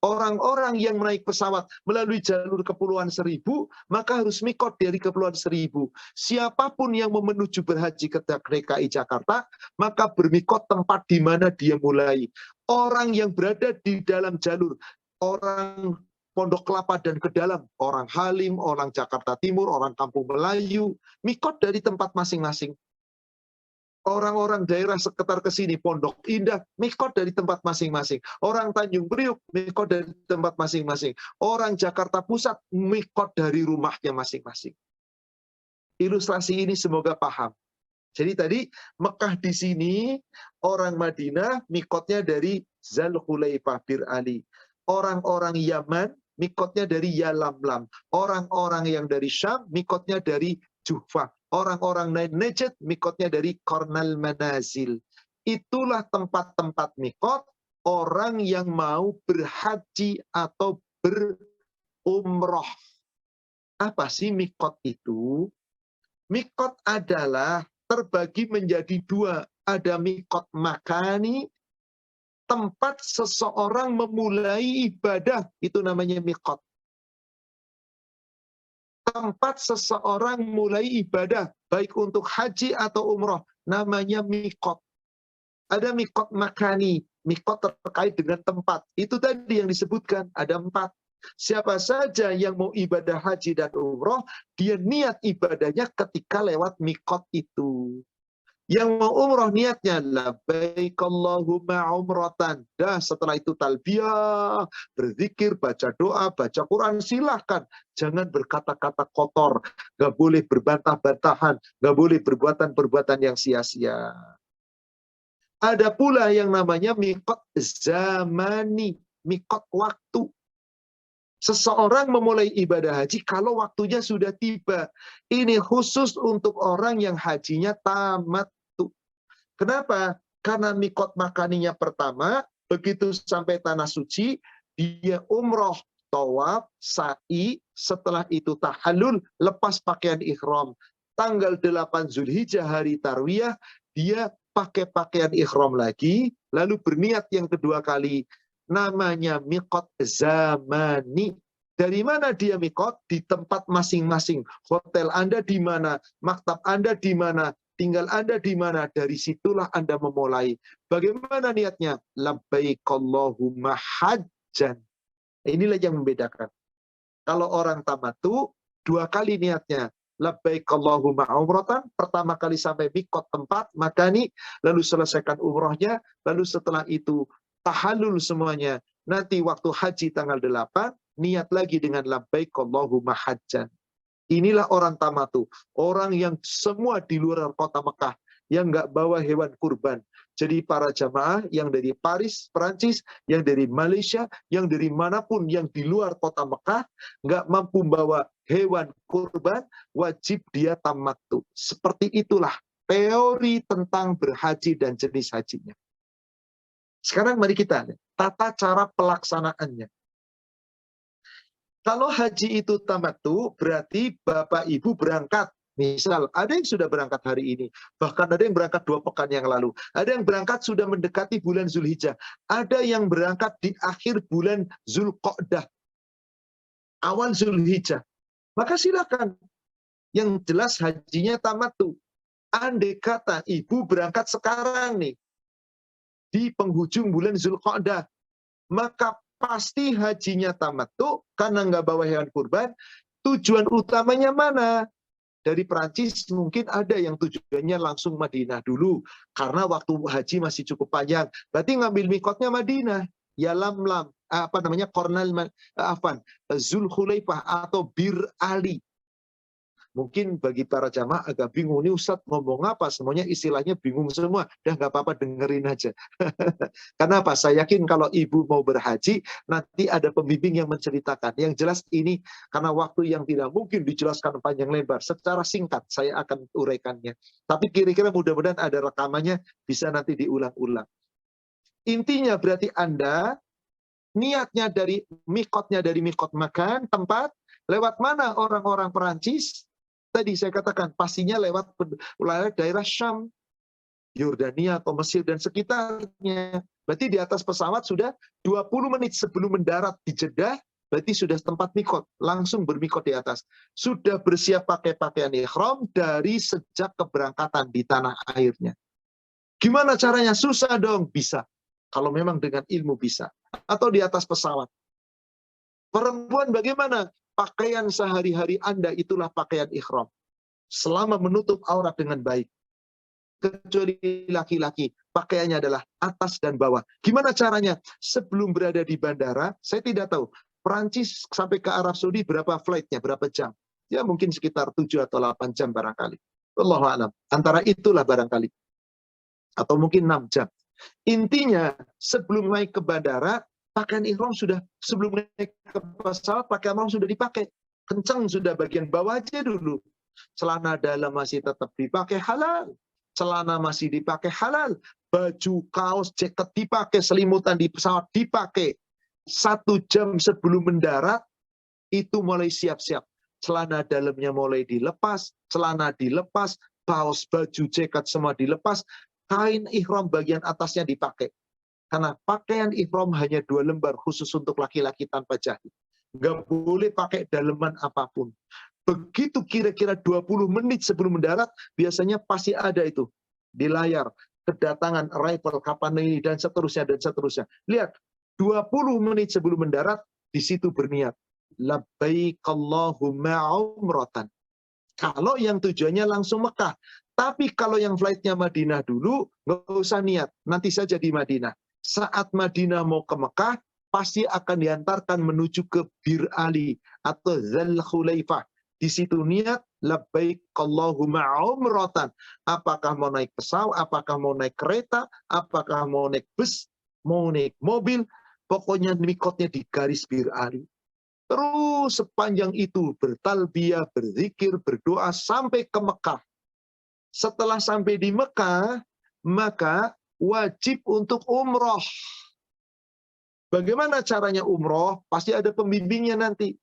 Orang-orang yang naik pesawat melalui jalur Kepulauan Seribu, maka harus mikot dari Kepulauan Seribu. Siapapun yang mau menuju berhaji ke DKI Jakarta, maka bermikot tempat di mana dia mulai. Orang yang berada di dalam jalur, orang Pondok Kelapa dan ke dalam, orang Halim, orang Jakarta Timur, orang Kampung Melayu, mikot dari tempat masing-masing. Orang-orang daerah sekitar ke sini, Pondok Indah, mikot dari tempat masing-masing. Orang Tanjung Priuk, mikot dari tempat masing-masing. Orang Jakarta Pusat, mikot dari rumahnya masing-masing. Ilustrasi ini semoga paham. Jadi tadi Mekah di sini, orang Madinah, mikotnya dari Zulhulaifah Bir Ali. Orang-orang Yaman, mikotnya dari Yalamlam. Orang-orang yang dari Syam, mikotnya dari Juhfah. Orang-orang Najd, mikotnya dari Qornal Manazil. Itulah tempat-tempat mikot orang yang mau berhaji atau berumroh. Apa sih mikot itu? Mikot adalah terbagi menjadi dua. Ada mikot makani, tempat seseorang memulai ibadah. Itu namanya mikot. tempat seseorang mulai ibadah, baik untuk haji atau umroh, namanya mikot. Ada mikot makani, mikot terkait dengan tempat. Itu tadi yang disebutkan, ada 4. Siapa saja yang mau ibadah haji dan umroh, dia niat ibadahnya ketika lewat mikot itu. Yang mau umroh niatnya labbaik Allahumma umratan. Dah setelah itu talbiyah, berzikir, baca doa, baca Quran, silahkan. Jangan berkata-kata kotor, gak boleh berbantah-bantahan, gak boleh perbuatan-perbuatan yang sia-sia. Ada pula yang namanya mikot zamani, mikot waktu. Seseorang memulai ibadah haji kalau waktunya sudah tiba. Ini khusus untuk orang yang hajinya tamat. Kenapa? Karena mikot makaninya pertama, begitu sampai tanah suci, dia umroh, tawaf, sa'i, setelah itu tahallul, lepas pakaian ihram. Tanggal 8 Zulhijjah hari Tarwiyah, dia pakai pakaian ihram lagi, lalu berniat yang kedua kali. Namanya mikot zamani. Dari mana dia mikot? Di tempat masing-masing. Hotel Anda di mana? Maktab Anda di mana? Tinggal Anda di mana, dari situlah Anda memulai. Bagaimana niatnya? Labbaik Allahumma hajjan. Inilah yang membedakan. Kalau orang tamattu, 2 kali niatnya. Labbaik Allahumma umratan, pertama kali sampai mikot tempat, makani, lalu selesaikan umrohnya, lalu setelah itu tahallul semuanya. Nanti waktu haji tanggal 8, niat lagi dengan labbaik Allahumma hajjan. Inilah orang tamattu, orang yang semua di luar kota Mekah, yang nggak bawa hewan kurban. Jadi para jamaah yang dari Paris, Perancis, yang dari Malaysia, yang dari manapun yang di luar kota Mekah, nggak mampu membawa hewan kurban, wajib dia tamattu. Seperti itulah teori tentang berhaji dan jenis hajinya. Sekarang mari kita lihat tata cara pelaksanaannya. Kalau haji itu tamattu, berarti Bapak Ibu berangkat. Misal, ada yang sudah berangkat hari ini. Bahkan ada yang berangkat 2 pekan yang lalu. Ada yang berangkat sudah mendekati bulan Zulhijjah. Ada yang berangkat di akhir bulan Zulqa'dah. Awal Zulhijjah. Maka silakan. Yang jelas hajinya tamattu. Andai kata Ibu berangkat sekarang nih. Di penghujung bulan Zulqa'dah. Maka pasti hajinya tamattu karena nggak bawa hewan kurban. Tujuan utamanya mana? Dari Perancis mungkin ada yang tujuannya langsung Madinah dulu karena waktu haji masih cukup panjang. Berarti ngambil mikotnya Madinah. Ya lam Zulhulaifah atau Bir Ali. Mungkin bagi para jamaah agak bingung, ini Ustadz ngomong apa? Semuanya istilahnya bingung semua. Dah nggak apa-apa, dengerin aja. Kenapa? Saya yakin kalau ibu mau berhaji, nanti ada pembimbing yang menceritakan. Yang jelas ini, karena waktu yang tidak mungkin dijelaskan panjang lebar. Secara singkat, saya akan uraikannya. Tapi kira-kira mudah-mudahan ada rekamannya, bisa nanti diulang-ulang. Intinya berarti Anda, niatnya dari mikot makan, tempat, lewat mana orang-orang Perancis? Tadi saya katakan pastinya lewat daerah Syam, Yordania atau Mesir dan sekitarnya. Berarti di atas pesawat sudah 20 menit sebelum mendarat di Jeddah, berarti sudah tempat mikot, langsung bermikot di atas. Sudah bersiap pakai pakaian ihram dari sejak keberangkatan di tanah airnya. Gimana caranya? Susah dong, bisa. Kalau memang dengan ilmu bisa. Atau di atas pesawat. Perempuan bagaimana? Pakaian sehari-hari Anda itulah pakaian ihram. Selama menutup aurat dengan baik. Kecuali laki-laki, pakaiannya adalah atas dan bawah. Gimana caranya? Sebelum berada di bandara, saya tidak tahu. Perancis sampai ke Arab Saudi berapa flightnya, berapa jam? Ya mungkin sekitar 7 atau 8 jam barangkali. Wallahu a'lam. Antara itulah barangkali. Atau mungkin 6 jam. Intinya, sebelum naik ke bandara, pakaian ihram sudah, sebelum naik ke pesawat, pakaian ihram sudah dipakai. Kencang sudah bagian bawah aja dulu. Celana dalam masih tetap dipakai halal. Celana masih dipakai halal. Baju, kaos, jaket dipakai. Selimutan di pesawat dipakai. 1 jam sebelum mendarat, itu mulai siap-siap. Celana dalamnya mulai dilepas, celana dilepas, kaos, baju, jaket semua dilepas. Kain ihram bagian atasnya dipakai. Karena pakaian ihram hanya 2 lembar khusus untuk laki-laki tanpa jahit. Nggak boleh pakai daleman apapun. Begitu kira-kira 20 menit sebelum mendarat, biasanya pasti ada itu di layar, kedatangan arrival kapan ini, dan seterusnya, dan seterusnya. Lihat, 20 menit sebelum mendarat, di situ berniat. Labbaik Allahumma umratan. Kalau yang tujuannya langsung Mekah. Tapi kalau yang flightnya Madinah dulu, nggak usah niat. Nanti saja di Madinah. Saat Madinah mau ke Mekah, pasti akan diantarkan menuju ke Bir Ali atau Dzul Khulaifah. Di situ niat, labbaik Allahumma umratan. Apakah mau naik pesawat, apakah mau naik kereta, apakah mau naik bus, mau naik mobil, pokoknya mikotnya di garis Bir Ali. Terus sepanjang itu bertalbiyah, berzikir, berdoa sampai ke Mekah. Setelah sampai di Mekah, maka wajib untuk umroh. Bagaimana caranya umroh? Pasti ada pembimbingnya nanti.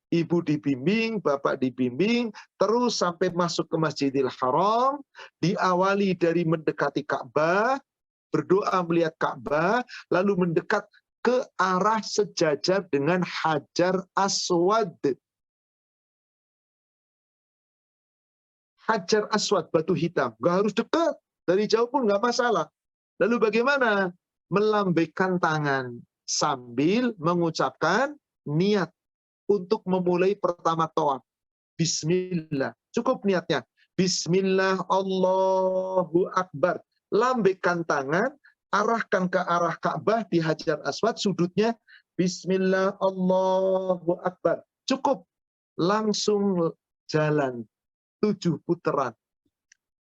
Ibu dibimbing, bapak dibimbing, terus sampai masuk ke Masjidil Haram, diawali dari mendekati Ka'bah, berdoa melihat Ka'bah, lalu mendekat ke arah sejajar dengan Hajar Aswad. Hajar Aswad, batu hitam. Nggak harus dekat. Dari jauh pun nggak masalah. Lalu bagaimana? Melambaikan tangan sambil mengucapkan niat untuk memulai pertama tawaf. Bismillah. Cukup niatnya. Bismillah, Allahu Akbar. Lambaikan tangan, arahkan ke arah Ka'bah di Hajar Aswad, sudutnya Bismillah, Allahu Akbar. Cukup. Langsung jalan 7 putaran.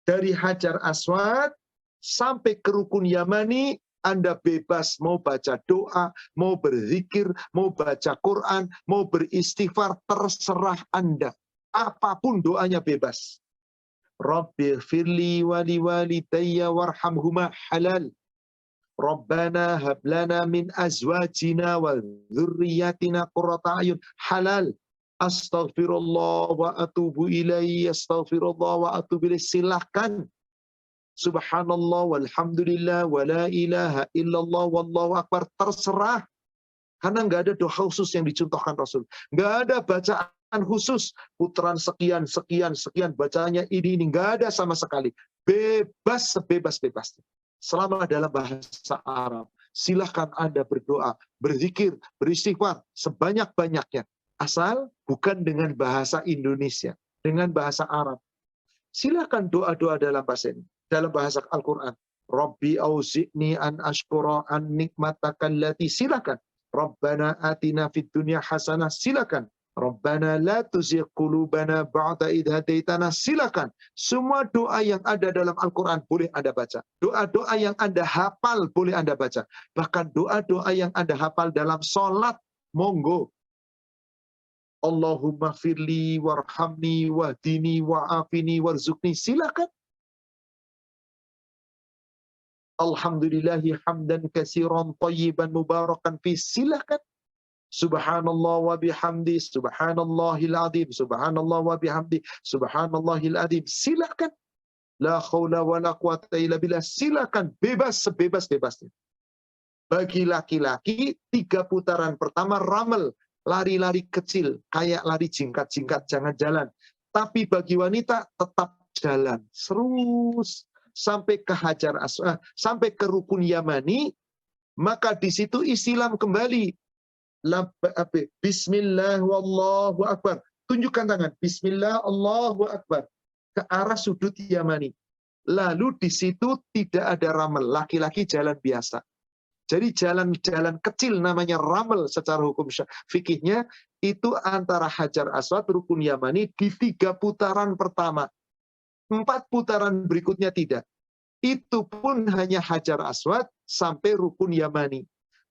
Dari Hajar Aswad sampai ke Rukun Yamani, Anda bebas mau baca doa, mau berzikir, mau baca Quran, mau beristighfar, terserah Anda. Apapun doanya bebas. Rabbi firli wali walidayya warhamhuma halal. Rabbana hablana min azwajina wa dzurriyyatina qurrata a'yun halal. Astaghfirullah wa atubu ilaihi, astaghfirullah wa atubu ilaihi. Silakan. Subhanallah walhamdulillah wa la ilaha illallah wallahu akbar, terserah. Karena nggak ada doa khusus yang dicontohkan Rasul. Nggak ada bacaan khusus. Putaran sekian, sekian, sekian. Bacaannya ini. Nggak ada sama sekali. Bebas sebebas-bebasnya. Selama dalam bahasa Arab. Silahkan Anda berdoa, berzikir, beristighfar sebanyak-banyaknya. Asal bukan dengan bahasa Indonesia. Dengan bahasa Arab. Silahkan doa-doa dalam bahasa ini. Dalam bahasa Al-Quran. Rabbi auzi'ni an ashkura an nikmataka allati. Silahkan. Rabbana atina fid dunya hasanah, silakan. Rabbana la tuzigh qulubana ba'da idh hadaitana, silakan. Semua doa yang ada dalam Al-Quran boleh Anda baca. Doa-doa yang Anda hafal boleh Anda baca. Bahkan doa-doa yang Anda hafal dalam sholat, monggo. Allahumma firli warhamni wahdini wa'afini warzuqni, silakan. Alhamdulillahi hamdan katsiran thayyiban mubarakan fi, silakan. Subhanallah wa bihamdi, subhanallahil azim, subhanallah wa bihamdi, subhanallahil azim, silakan. La haula wa la quwata illa billah, silakan. Bebas sebebas-bebasnya. Bagi laki-laki 3 putaran pertama ramel, lari-lari kecil, kayak lari jingkat-jingkat, jangan jalan. Tapi bagi wanita tetap jalan, terus sampai ke Hajar Aswad, sampai ke Rukun Yamani, maka di situ Islam kembali. Bismillah wallahu akbar. Tunjukkan tangan. Bismillah Allahu akbar. Ke arah sudut Yamani. Lalu di situ tidak ada ramel. Laki-laki jalan biasa. Jadi jalan-jalan kecil namanya ramel secara hukum fikihnya. Itu antara Hajar Aswad, Rukun Yamani di 3 putaran pertama. 4 putaran berikutnya tidak. Itu pun hanya Hajar Aswad sampai Rukun Yamani.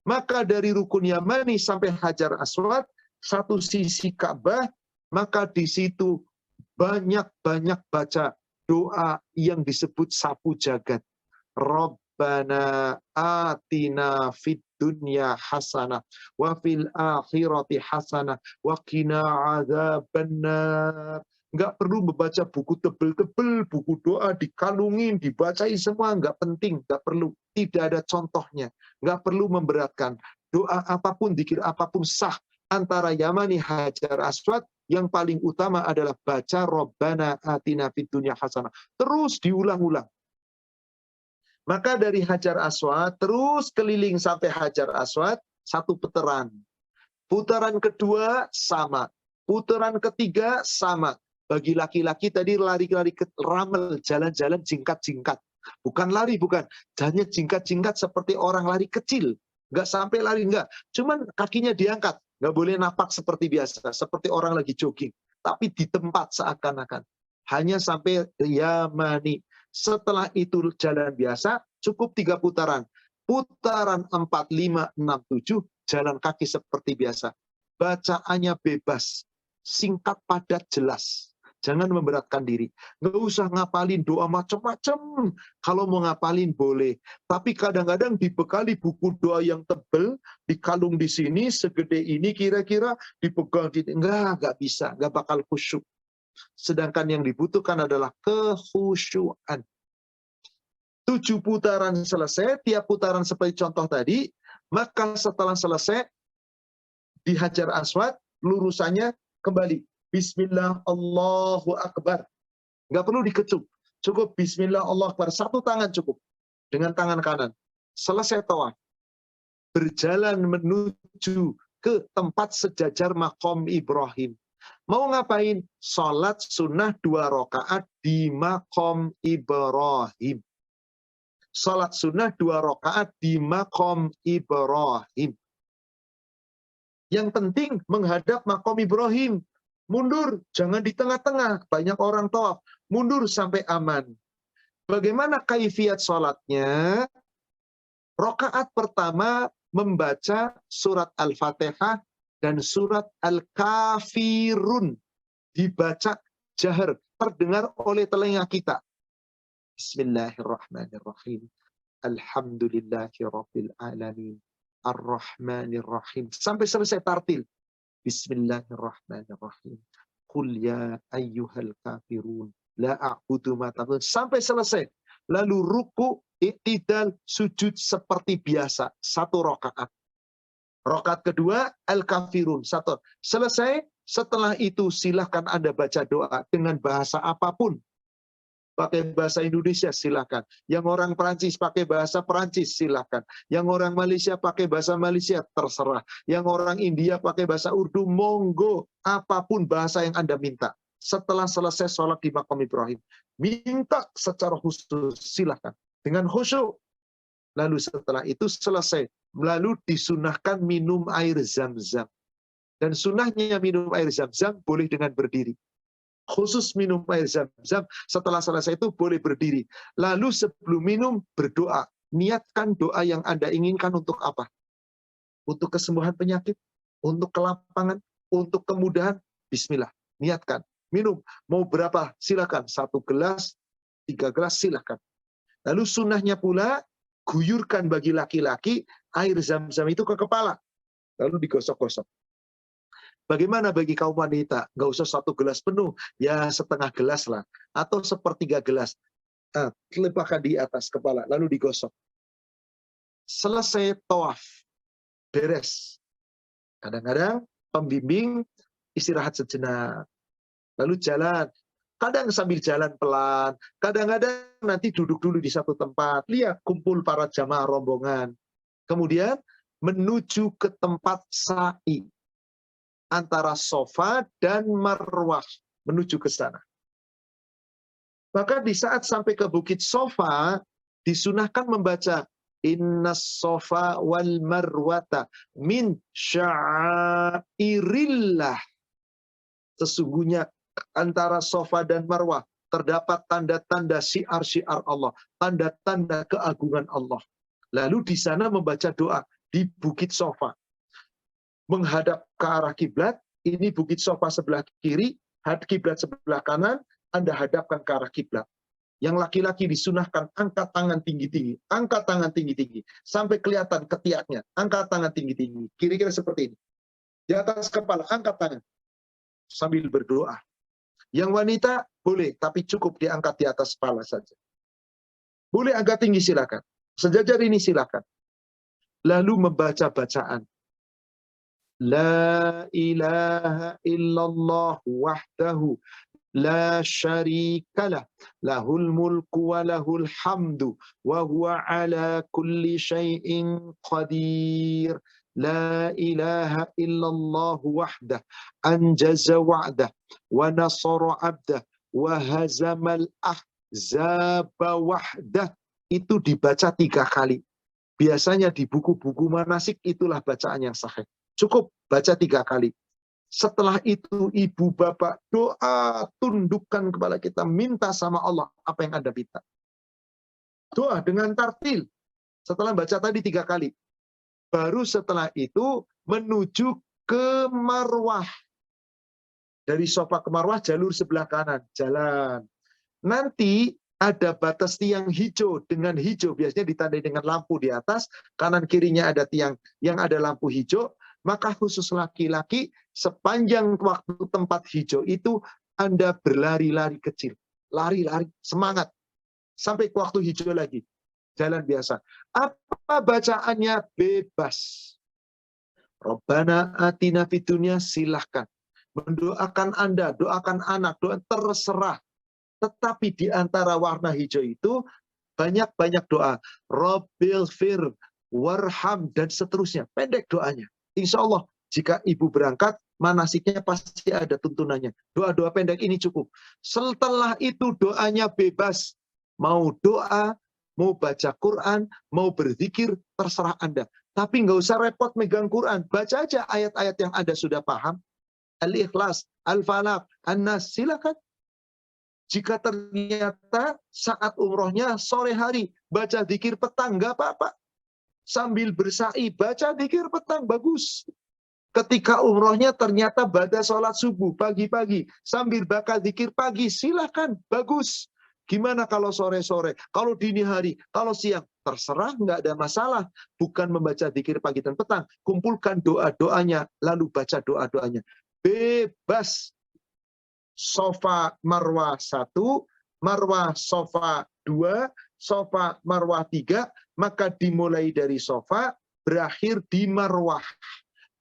Maka dari Rukun Yamani sampai Hajar Aswad, satu sisi Ka'bah, maka di situ banyak-banyak baca doa yang disebut sapu jagat. Rabbana atina fid dunya hasanah wa fil akhirati hasanah wa qina adzabannar. Nggak perlu membaca buku tebel-tebel, buku doa dikalungin, dibacain semua, nggak penting, nggak perlu. Tidak ada contohnya, nggak perlu memberatkan. Doa apapun, dzikir apapun sah antara Yamani Hajar Aswad yang paling utama adalah baca Rabbana atina fid dunya hasanah. Terus diulang-ulang. Maka dari Hajar Aswad terus keliling sampai Hajar Aswad, satu putaran. Putaran kedua sama. Putaran ketiga sama. Bagi laki-laki tadi lari-lari ke ramel, jalan-jalan jingkat-jingkat. Bukan lari, bukan. Hanya jingkat-jingkat seperti orang lari kecil. Nggak sampai lari, nggak. Cuman kakinya diangkat. Nggak boleh napak seperti biasa. Seperti orang lagi jogging. Tapi di tempat seakan-akan. Hanya sampai Yamani. Setelah itu jalan biasa, cukup 3 putaran. Putaran 4, 5, 6, 7, jalan kaki seperti biasa. Bacaannya bebas. Singkat, padat, jelas. Jangan memberatkan diri. Nggak usah ngapalin doa macam-macam. Kalau mau ngapalin boleh. Tapi kadang-kadang dibekali buku doa yang tebel, dikalung di sini, segede ini kira-kira, dipegang di nggak bisa. Nggak bakal khusyuk. Sedangkan yang dibutuhkan adalah kekhusyuan. 7 putaran selesai, tiap putaran seperti contoh tadi, maka setelah selesai, di Hajar Aswad, lurusannya kembali. Bismillah, Allahu Akbar. Nggak perlu dikecup. Cukup Bismillah, Allahu Akbar. Satu tangan cukup. Dengan tangan kanan. Selesai tawaf. Berjalan menuju ke tempat sejajar Maqam Ibrahim. Mau ngapain? Sholat sunnah 2 rakaat di Maqam Ibrahim. Sholat sunnah 2 rakaat di Maqam Ibrahim. Yang penting menghadap Maqam Ibrahim. Mundur, jangan di tengah-tengah. Banyak orang tawaf. Mundur sampai aman. Bagaimana kaifiat sholatnya? Rakaat pertama membaca surat Al-Fatihah dan surat Al-Kafirun. Dibaca jahar, terdengar oleh telinga kita. Bismillahirrahmanirrahim. Alhamdulillahirabbil alamin. Ar-Rahmanir-Rahim. Sampai selesai tartil. Bismillahirrahmanirrahim. Qul ya ayyuhal kafirun la a'budu ma ta'budun. Sampai selesai. Lalu ruku, i'tidal, sujud seperti biasa. 1 rakaat. Rakaat kedua, Al-Kafirun. 1. Selesai. Setelah itu silahkan Anda baca doa dengan bahasa apapun. Pakai bahasa Indonesia silahkan. Yang orang Perancis pakai bahasa Perancis silahkan. Yang orang Malaysia pakai bahasa Malaysia terserah. Yang orang India pakai bahasa Urdu, monggo. Apapun bahasa yang Anda minta. Setelah selesai sholat di Maqam Ibrahim. Minta secara khusus silahkan. Dengan khusyuk. Lalu setelah itu selesai. Lalu disunahkan minum air zam-zam. Dan sunahnya minum air zam-zam boleh dengan berdiri. Khusus minum air zam-zam, setelah selesai itu boleh berdiri. Lalu sebelum minum, berdoa. Niatkan doa yang Anda inginkan untuk apa? Untuk kesembuhan penyakit, untuk kelapangan, untuk kemudahan, bismillah. Niatkan. Minum. Mau berapa? Silakan. 1 gelas, 3 gelas, silakan. Lalu sunnahnya pula, guyurkan bagi laki-laki air zam-zam itu ke kepala. Lalu digosok-gosok. Bagaimana bagi kaum wanita? Nggak usah 1 gelas penuh, ya setengah gelas lah. Atau 1/3 gelas. Lepaskan di atas kepala, lalu digosok. Selesai tawaf. Beres. Kadang-kadang pembimbing istirahat sejenak. Lalu jalan. Kadang sambil jalan pelan. Kadang-kadang nanti duduk dulu di satu tempat. Lihat kumpul para jamaah rombongan. Kemudian menuju ke tempat sa'i. Antara Safa dan Marwah menuju ke sana. Maka di saat sampai ke Bukit Safa disunahkan membaca Inna Safa wal Marwata min sya'airillah. Sesungguhnya antara Safa dan Marwah terdapat tanda-tanda syiar-syiar Allah, tanda-tanda keagungan Allah. Lalu di sana membaca doa di Bukit Safa. Menghadap ke arah kiblat, ini Bukit Safa sebelah kiri, kiblat sebelah kanan, Anda hadapkan ke arah kiblat. Yang laki-laki disunahkan angkat tangan tinggi-tinggi, angkat tangan tinggi-tinggi, sampai kelihatan ketiaknya, angkat tangan tinggi-tinggi, kira-kira seperti ini. Di atas kepala, angkat tangan, sambil berdoa. Yang wanita boleh, tapi cukup diangkat di atas kepala saja. Boleh agak tinggi silakan, sejajar ini silakan. Lalu membaca bacaan. La ilaha illallah wahdahu la syarikalah lahul mulku wa lahul hamdu wa huwa ala kulli syai'in qadir. La ilaha illallah wahdah anjaza wa'dah wa nasara abdah wa hazamal ahzaba wahdah. Itu dibaca 3 kali. Biasanya di buku-buku manasik itulah bacaan yang sahih. Cukup baca 3 kali. Setelah itu ibu bapak doa, tundukkan kepala kita, minta sama Allah apa yang Anda minta. Doa dengan tartil. Setelah baca tadi 3 kali. Baru setelah itu menuju ke marwah. Dari sofa ke marwah jalur sebelah kanan. Jalan. Nanti ada batas tiang hijau. Dengan hijau biasanya ditandai dengan lampu di atas. Kanan kirinya ada tiang yang ada lampu hijau. Maka khusus laki-laki, sepanjang waktu tempat hijau itu, Anda berlari-lari kecil. Lari-lari, semangat. Sampai ke waktu hijau lagi. Jalan biasa. Apa bacaannya? Bebas. Rabbana atina fid dunya, silahkan. Mendoakan Anda, doakan anak, doa terserah. Tetapi di antara warna hijau itu, banyak-banyak doa. Rabbil fir, warham, dan seterusnya. Pendek doanya. Insya Allah, jika ibu berangkat, manasiknya pasti ada tuntunannya. Doa-doa pendek ini cukup. Setelah itu doanya bebas. Mau doa, mau baca Quran, mau berzikir, terserah Anda. Tapi nggak usah repot megang Quran. Baca aja ayat-ayat yang Anda sudah paham. Al-Ikhlas, Al-Falaq, An-Nas, silakan. Jika ternyata saat umrohnya sore hari, baca zikir petang, nggak apa-apa. Sambil bersa'i, baca zikir petang, bagus. Ketika umrohnya ternyata pada sholat subuh, pagi-pagi, sambil baca zikir pagi, silakan, bagus. Gimana kalau sore-sore, kalau dini hari, kalau siang, terserah, nggak ada masalah. Bukan membaca zikir pagi dan petang, kumpulkan doa-doanya, lalu baca doa-doanya. Bebas. Sofa marwah 1, marwah sofa 2, sofa marwah 3, maka dimulai dari sofa, berakhir di marwah.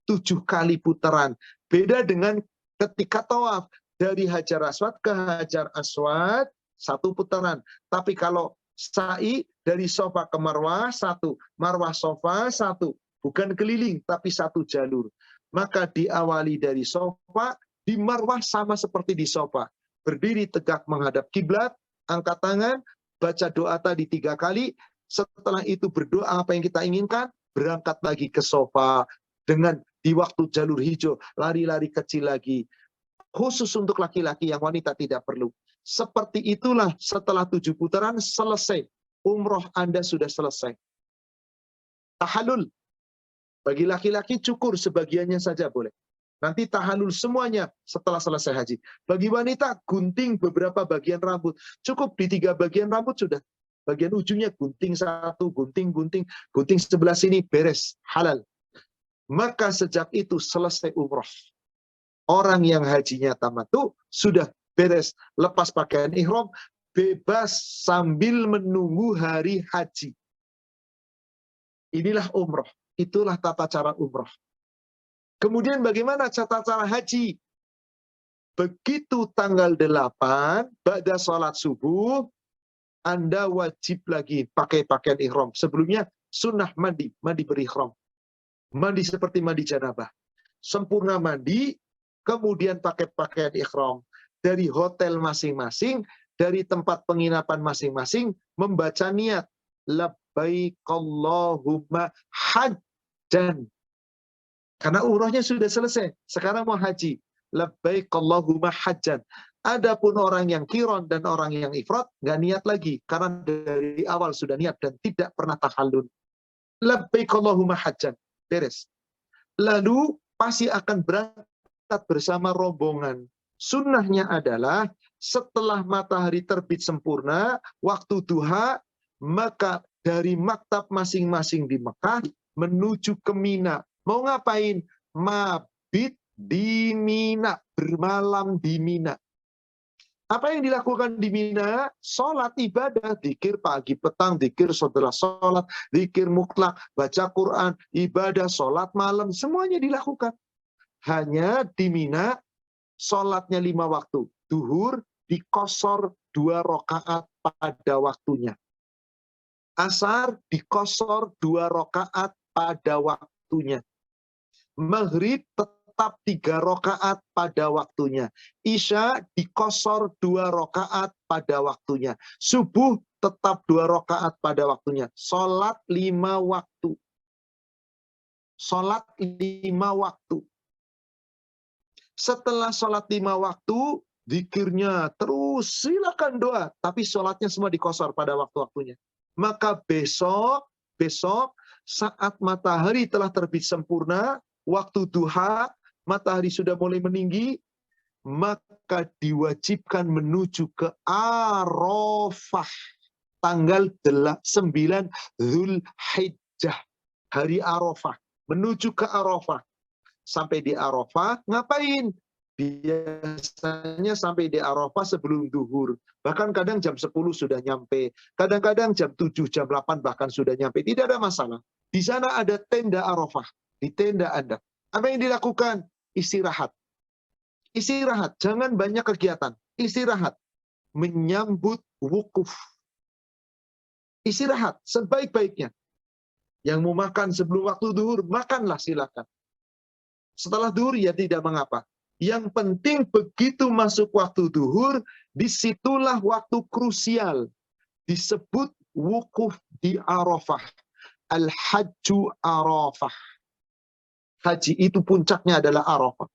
7 kali putaran. Beda dengan ketika tawaf. Dari Hajar Aswad ke Hajar Aswad, 1 putaran. Tapi kalau sa'i dari sofa ke marwah, 1. Marwah sofa 1. Bukan keliling, tapi 1 jalur. Maka diawali dari sofa, di marwah sama seperti di sofa. Berdiri tegak menghadap kiblat, angkat tangan, baca doa tadi 3 kali. Setelah itu berdoa apa yang kita inginkan, berangkat lagi ke sofa. Dengan di waktu jalur hijau, lari-lari kecil lagi. Khusus untuk laki-laki, yang wanita tidak perlu. Seperti itulah setelah 7 putaran selesai. Umroh Anda sudah selesai. Tahallul. Bagi laki-laki cukur sebagiannya saja boleh. Nanti tahallul semuanya setelah selesai haji. Bagi wanita, gunting beberapa bagian rambut. Cukup di 3 bagian rambut sudah. Bagian ujungnya gunting 1, gunting sebelah sini, beres, halal. Maka sejak itu selesai umroh. Orang yang hajinya tamattu sudah beres, lepas pakaian ihram, bebas sambil menunggu hari haji. Inilah umroh. Itulah tata cara umroh. Kemudian bagaimana tata cara haji? Begitu tanggal 8, ba'da sholat subuh, Anda wajib lagi pakai pakaian ihram. Sebelumnya sunnah mandi berihram. Mandi seperti mandi janabah. Sempurna mandi, kemudian pakai pakaian ihram. Dari hotel masing-masing, dari tempat penginapan masing-masing, membaca niat. Labbaik Allahumma hajjan. Karena umrohnya sudah selesai. Sekarang mau haji. Labbaik Allahumma hajjan. Adapun orang yang qiran dan orang yang ifrat, nggak niat lagi. Karena dari awal sudah niat dan tidak pernah tahallul. Labbaik Allahumma hajjan. Beres. Lalu pasti akan berangkat bersama rombongan. Sunnahnya adalah setelah matahari terbit sempurna, waktu duha, maka dari maktab masing-masing di Mekah menuju ke Mina. Mau ngapain? Mabit di Mina, bermalam di Mina. Apa yang dilakukan di Mina? Sholat ibadah, zikir pagi petang, zikir setelah sholat, zikir mutlak, baca Quran, ibadah, sholat malam, semuanya dilakukan. Hanya di Mina, sholatnya 5 waktu. Duhur dikosor 2 rakaat pada waktunya. Asar dikosor 2 rakaat pada waktunya. Maghrib tetap 3 rakaat pada waktunya. Isya dikosor 2 rakaat pada waktunya. Subuh tetap 2 rakaat pada waktunya. Sholat 5 waktu. Sholat 5 waktu. Setelah sholat 5 waktu, zikirnya terus, silakan doa. Tapi sholatnya semua dikosor pada waktu-waktunya. Maka besok saat matahari telah terbit sempurna, waktu duha, matahari sudah mulai meninggi, maka diwajibkan menuju ke Arafah. Tanggal 9 Zulhijjah. Hari Arafah. Menuju ke Arafah. Sampai di Arafah, ngapain? Biasanya sampai di Arafah sebelum duhur. Bahkan kadang jam 10 sudah nyampe. Kadang-kadang jam 7, jam 8 bahkan sudah nyampe. Tidak ada masalah. Di sana ada tenda Arafah. Di tenda Anda. Apa yang dilakukan? Istirahat. Istirahat. Jangan banyak kegiatan. Istirahat. Menyambut wukuf. Istirahat sebaik-baiknya. Yang mau makan sebelum waktu duhur, makanlah silakan. Setelah duhur ya tidak mengapa. Yang penting begitu masuk waktu duhur, disitulah waktu krusial. Disebut wukuf di Arafah. Al-Hajju Arafah. Haji itu puncaknya adalah Arafah.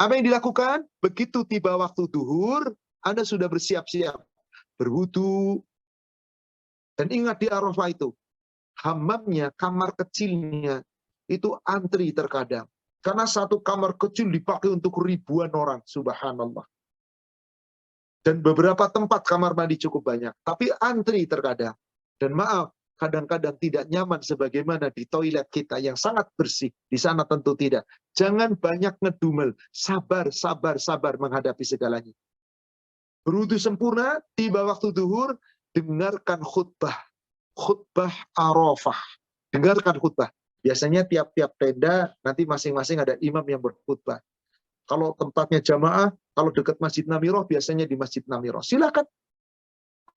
Apa yang dilakukan? Begitu tiba waktu duhur, Anda sudah bersiap-siap. Berwudu. Dan ingat di Arafah itu, hammamnya, kamar kecilnya, itu antri terkadang. Karena satu kamar kecil dipakai untuk ribuan orang. Subhanallah. Dan beberapa tempat kamar mandi cukup banyak. Tapi antri terkadang. Dan maaf, kadang-kadang tidak nyaman sebagaimana di toilet kita yang sangat bersih. Di sana tentu tidak. Jangan banyak ngedumel. Sabar, sabar, sabar menghadapi segalanya. Berwudu sempurna, tiba waktu duhur, dengarkan khutbah. Khutbah Arafah. Dengarkan khutbah. Biasanya tiap-tiap tenda nanti masing-masing ada imam yang berkhutbah. Kalau tempatnya jamaah, kalau dekat Masjid Namiroh, biasanya di Masjid Namiroh. Silakan.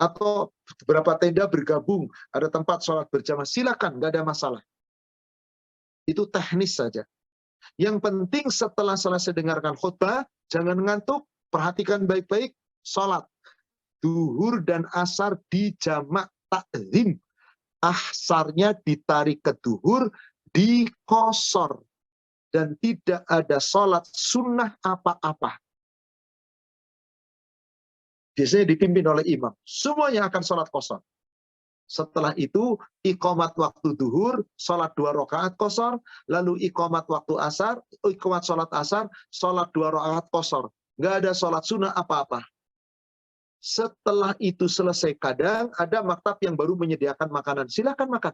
Atau beberapa tenda bergabung, ada tempat sholat berjamaah. Silakan, nggak ada masalah. Itu teknis saja. Yang penting setelah selesai dengarkan khutbah, jangan ngantuk, perhatikan baik-baik, sholat. Duhur dan asar di jamak takzim. Asarnya ditarik ke duhur, dikosor. Dan tidak ada sholat sunnah apa-apa. Biasanya dipimpin oleh imam. Semuanya akan sholat kosor. Setelah itu, iqamat waktu duhur, sholat 2 rakaat kosor. Lalu iqamat waktu asar, iqamat sholat asar, sholat 2 rakaat kosor. Nggak ada sholat sunnah apa-apa. Setelah itu selesai, kadang ada maktab yang baru menyediakan makanan. Silakan makan.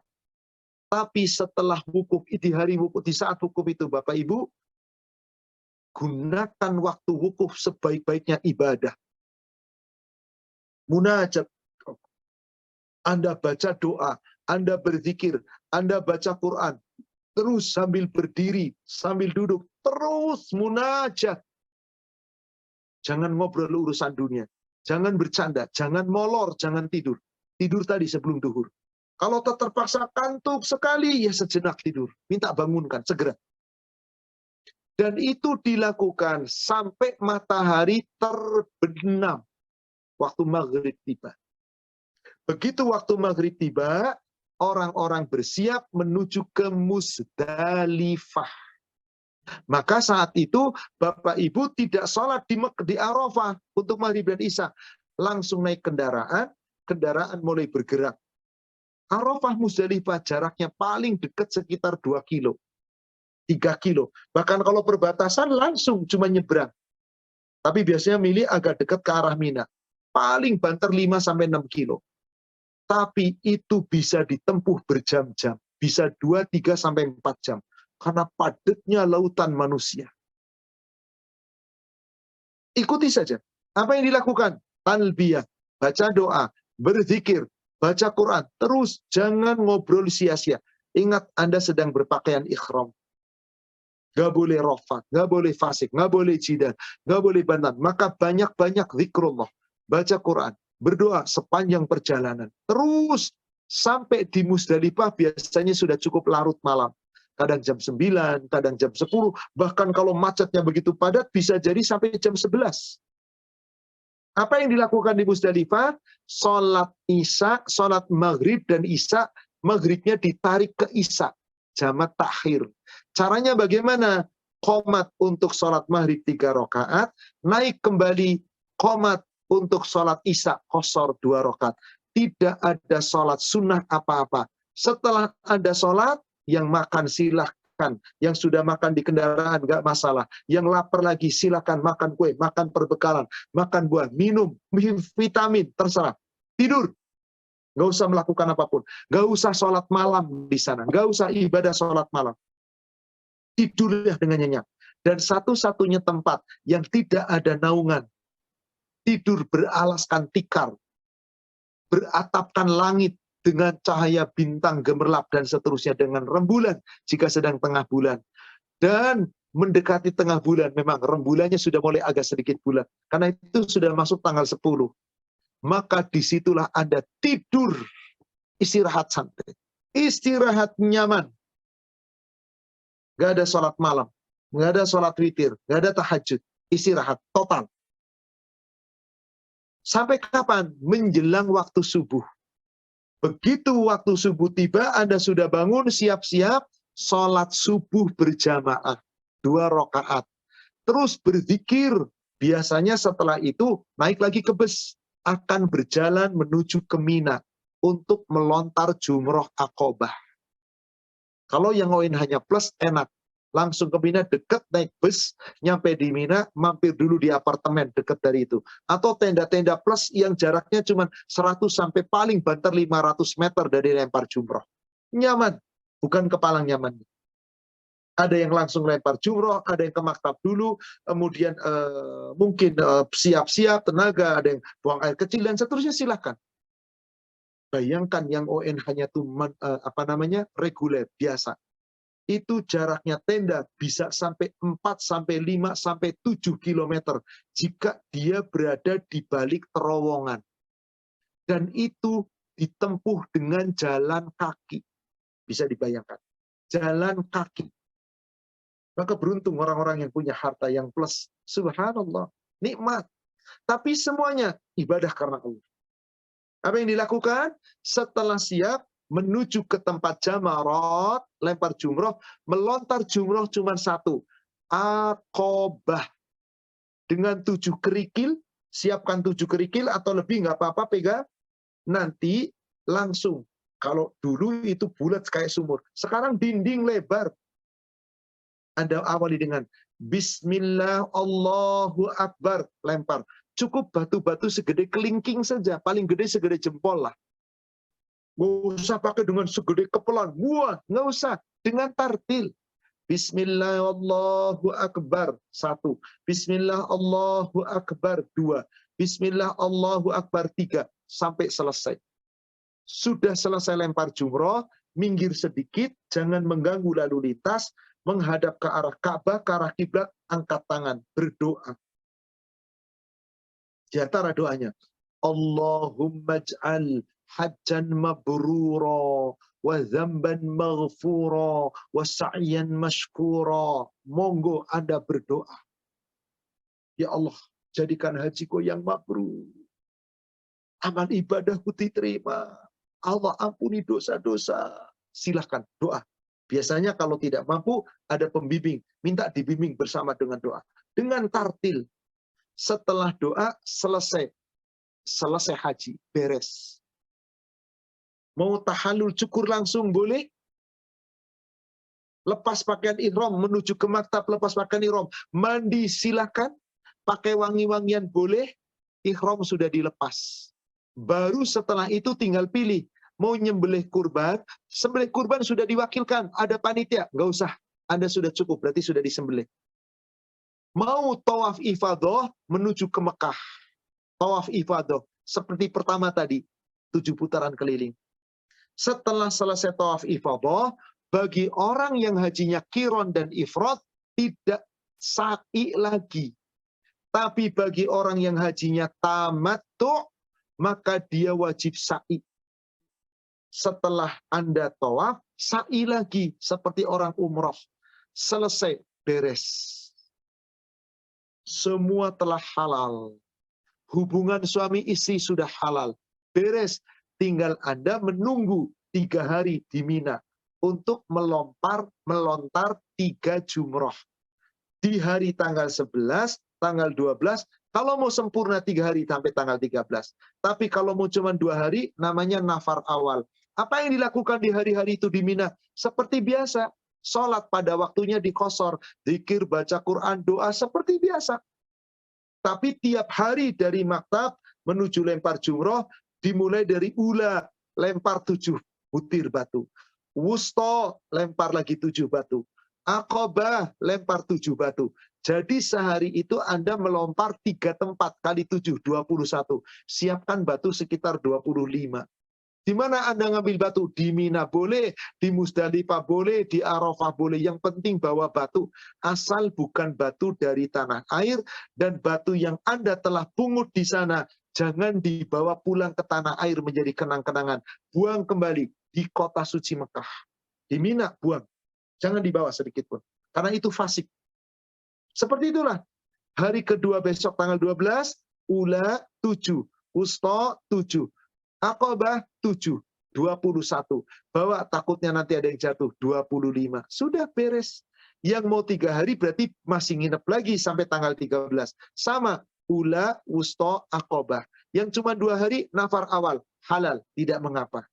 Tapi setelah wukuf, di hari wukuf, di saat wukuf itu Bapak Ibu, gunakan waktu wukuf sebaik-baiknya ibadah. Munajat. Anda baca doa, Anda berzikir, Anda baca Quran. Terus sambil berdiri, sambil duduk, terus munajat. Jangan ngobrol urusan dunia. Jangan bercanda, jangan molor, jangan tidur. Tidur tadi sebelum duhur. Kalau terpaksa kantuk sekali, ya sejenak tidur. Minta bangunkan, segera. Dan itu dilakukan sampai matahari terbenam. Waktu maghrib tiba. Begitu waktu maghrib tiba, orang-orang bersiap menuju ke Muzdalifah. Maka saat itu, Bapak Ibu tidak sholat di Arafah untuk maghrib dan isya. Langsung naik kendaraan, kendaraan mulai bergerak. Arafah Muzdalifah jaraknya paling dekat sekitar 2 kilo. 3 kilo. Bahkan kalau perbatasan langsung cuma nyebrang. Tapi biasanya milih agak dekat ke arah Mina. Paling banter 5-6 kilo. Tapi itu bisa ditempuh berjam-jam. Bisa 2, 3, sampai 4 jam. Karena padatnya lautan manusia. Ikuti saja. Apa yang dilakukan? Talbiyah, baca doa, berzikir, baca Quran. Terus jangan ngobrol sia-sia. Ingat Anda sedang berpakaian ikhram. nggak boleh rofat, nggak boleh fasik, nggak boleh jidal, nggak boleh bantan. Maka banyak-banyak zikrullah, baca Quran, berdoa sepanjang perjalanan. Terus sampai di Musdalifah biasanya sudah cukup larut malam. Kadang jam 9, kadang jam 10, bahkan kalau macetnya begitu padat bisa jadi sampai jam 11. Apa yang dilakukan di Musdalifah? Sholat Isya, sholat Maghrib dan Isya, Maghribnya ditarik ke Isya, jamak takhir. Caranya bagaimana? Qomat untuk sholat Maghrib 3 rakaat, naik kembali qomat untuk sholat Isya, qashar 2 rakaat. Tidak ada sholat sunnah apa-apa. Setelah Anda sholat, yang makan silahkan. Yang sudah makan di kendaraan, nggak masalah. Yang lapar lagi, silakan makan kue, makan perbekalan, makan buah, minum, vitamin, terserah. Tidur. Nggak usah melakukan apapun. Nggak usah sholat malam di sana. Nggak usah ibadah sholat malam. Tidurlah dengan nyenyak. Dan satu-satunya tempat yang tidak ada naungan, tidur beralaskan tikar, beratapkan langit dengan cahaya bintang gemerlap dan seterusnya, dengan rembulan jika sedang tengah bulan. Dan mendekati tengah bulan, memang rembulannya sudah mulai agak sedikit bulat. Karena itu sudah masuk tanggal 10. Maka disitulah Anda tidur, istirahat santai. Istirahat nyaman. Gak ada sholat malam, gak ada sholat witir, gak ada tahajud. Istirahat total. Sampai kapan? Menjelang waktu subuh. Begitu waktu subuh tiba, Anda sudah bangun, siap-siap, sholat subuh berjamaah. 2 rakaat. Terus berzikir. Biasanya setelah itu, naik lagi ke bus. Akan berjalan menuju ke Mina. Untuk melontar jumroh Aqobah. Kalau yang lain hanya plus, enak. Langsung ke Mina, dekat, naik bus, nyampe di Mina, mampir dulu di apartemen dekat dari itu. Atau tenda-tenda plus yang jaraknya cuma 100 sampai paling banter 500 meter dari lempar jumroh. Nyaman, bukan kepalang nyaman. Ada yang langsung lempar jumroh, ada yang ke maktab dulu, kemudian mungkin siap-siap, tenaga, ada yang buang air kecil, dan seterusnya, silahkan. Bayangkan yang ON hanya tuh reguler, biasa. Itu jaraknya tenda bisa sampai 4, sampai 5, sampai 7 km jika dia berada di balik terowongan. Dan itu ditempuh dengan jalan kaki. Bisa dibayangkan. Jalan kaki. Maka beruntung orang-orang yang punya harta yang plus. Subhanallah. Nikmat. Tapi semuanya ibadah karena Allah. Apa yang dilakukan? Setelah siap, menuju ke tempat jamarat, lempar jumroh, melontar jumroh cuma 1. Aqobah. Dengan 7 kerikil, siapkan 7 kerikil atau lebih, nggak apa-apa, pegang. Nanti langsung. Kalau dulu itu bulat kayak sumur. Sekarang dinding lebar. Anda awali dengan Bismillah, Allahu Akbar, lempar. Cukup batu-batu segede kelingking saja, paling gede segede jempol lah. Nggak usah pakai dengan segede kepelan, wah, nggak usah. Dengan tartil. Bismillah, Allahu Akbar, 1. Bismillah, Allahu Akbar, 2. Bismillah, Allahu Akbar, 3. Sampai selesai. Sudah selesai lempar jumroh, minggir sedikit, jangan mengganggu lalu lintas, menghadap ke arah Ka'bah, ke arah kiblat, angkat tangan, berdoa. Di antara doanya, Allahumma ij'al hajjan mabrura, wa dzamban maghfura, wa sa'yan mashkura. Monggo Anda berdoa. Ya Allah, jadikan hajiku yang mabrur. Amal ibadahku diterima. Allah ampuni dosa-dosa. Silahkan doa. Biasanya kalau tidak mampu, ada pembimbing. Minta dibimbing bersama dengan doa. Dengan tartil. Setelah doa, selesai. Selesai haji. Beres. Mau tahallul cukur langsung boleh. Lepas pakaian ihram, menuju ke maktab, lepas pakaian ihram. Mandi silahkan. Pakai wangi-wangian boleh. Ihram sudah dilepas. Baru setelah itu tinggal pilih. Mau nyembelih kurban, sembelih kurban sudah diwakilkan, ada panitia, nggak usah, Anda sudah cukup, berarti sudah disembelih. Mau tawaf ifadah menuju ke Mekah, tawaf ifadah seperti pertama tadi, 7 putaran keliling. Setelah selesai tawaf ifadah, bagi orang yang hajinya qiron dan ifrad, tidak sa'i lagi. Tapi bagi orang yang hajinya tamattu, maka dia wajib sa'i. Setelah Anda tawaf, sa'i lagi seperti orang umroh. Selesai, beres. Semua telah halal. Hubungan suami istri sudah halal. Beres. Tinggal Anda menunggu 3 hari di Mina untuk melontar 3 jumroh. Di hari tanggal 11, tanggal 12, kalau mau sempurna 3 hari sampai tanggal 13. Tapi kalau mau cuma 2 hari, namanya nafar awal. Apa yang dilakukan di hari-hari itu di Mina? Seperti biasa. Sholat pada waktunya di qashar, zikir, baca Quran, doa seperti biasa. Tapi tiap hari dari maktab menuju lempar jumroh, dimulai dari ula, lempar 7 butir batu. Wusto, lempar lagi 7 batu. Aqobah, lempar 7 batu. Jadi sehari itu Anda melempar 3 tempat, kali 7, 21. Siapkan batu sekitar 25. Di mana Anda ngambil batu? Di Mina boleh, di Musdalifah boleh, di Arafah boleh. Yang penting bawa batu. Asal bukan batu dari tanah air, dan batu yang Anda telah pungut di sana, jangan dibawa pulang ke tanah air menjadi kenang-kenangan. Buang kembali di kota suci Mekah. Di Mina, buang. Jangan dibawa sedikit pun. Karena itu fasik. Seperti itulah. Hari kedua besok tanggal 12, ula 7, wusta 7. Aqobah 7, 21. Bawa takutnya nanti ada yang jatuh, 25. Sudah beres. Yang mau 3 hari berarti masih nginep lagi sampai tanggal 13. Sama, ula, wusta, aqobah. Yang cuma 2 hari, nafar awal. Halal, tidak mengapa.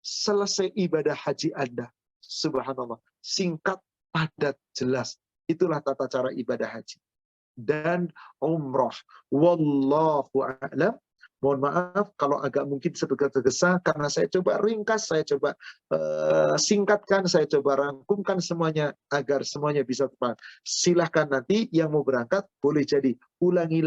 Selesai ibadah haji Anda. Subhanallah. Singkat, padat, jelas. Itulah tata cara ibadah haji. Dan umroh. Wallahu a'lam. Mohon maaf kalau agak mungkin sedikit tergesa, karena saya coba ringkas, saya coba singkatkan, saya coba rangkumkan semuanya agar semuanya bisa tepat. Silahkan nanti yang mau berangkat boleh jadi ulangi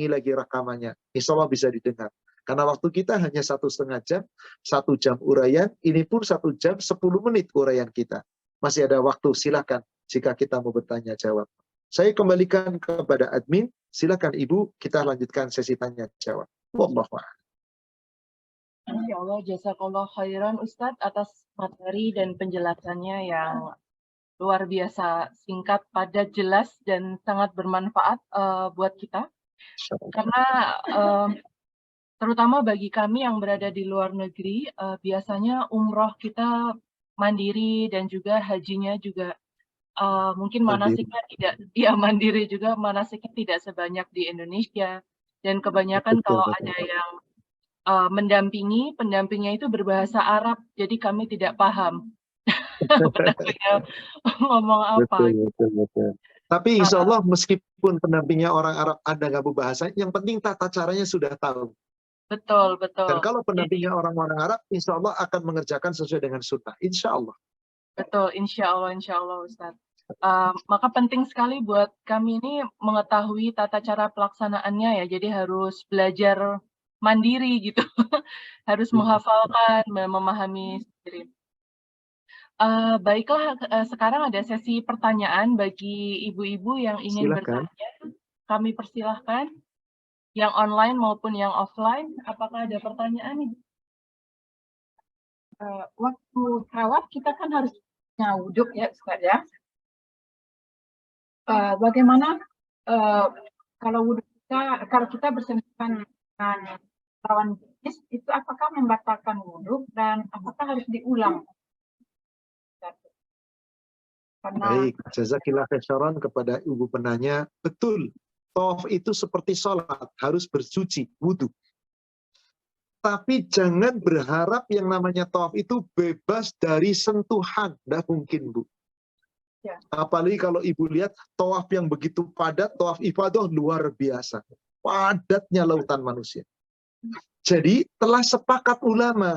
lagi rekamannya. Insya Allah bisa didengar. Karena waktu kita hanya 1,5 jam, 1 jam uraian, ini pun 1 jam 10 menit uraian kita. Masih ada waktu, silahkan jika kita mau bertanya jawab. Saya kembalikan kepada admin, silakan Ibu, kita lanjutkan sesi tanya jawab. Wallahu a'lam. Insya Allah, jazakallah khairan Ustadz atas materi dan penjelasannya yang luar biasa, singkat, padat, jelas, dan sangat bermanfaat buat kita. Karena terutama bagi kami yang berada di luar negeri, biasanya umroh kita mandiri dan juga hajinya juga mungkin manasiknya tidak, ya mandiri juga, manasiknya tidak sebanyak di Indonesia. Dan kebanyakan kalau ada yang mendampingi, pendampingnya itu berbahasa Arab, jadi kami tidak paham pendampingnya ngomong apa. Betul. Tapi insya Allah meskipun pendampingnya orang Arab Anda nggak berbahasa, yang penting tata caranya sudah tahu. Betul. Dan kalau pendampingnya orang-orang Arab, insya Allah akan mengerjakan sesuai dengan sunnah. Insya Allah. Betul, insya Allah Ustaz. Maka penting sekali buat kami ini mengetahui tata cara pelaksanaannya ya, jadi harus belajar mandiri gitu, harus menghafalkan, memahami sendiri. Baiklah, sekarang ada sesi pertanyaan bagi ibu-ibu yang ingin bertanya. Kami persilahkan, yang online maupun yang offline. Apakah ada pertanyaan, Ibu? Waktu tawaf kita kan harus wudhu ya, Ustaz ya. Bagaimana kalau wudhu kita, kalau kita bersentuhan dengan lawan jenis, itu apakah membatalkan wudhu dan apakah harus diulang? Baik, jazakillah khairan kepada ibu penanya. Betul, tawaf itu seperti sholat, harus bersuci, wudhu. Tapi jangan berharap yang namanya tawaf itu bebas dari sentuhan. Tidak mungkin, Bu. Ya. Apalagi kalau Ibu lihat tawaf yang begitu padat, tawaf ifadah luar biasa. Padatnya lautan manusia. Jadi telah sepakat ulama,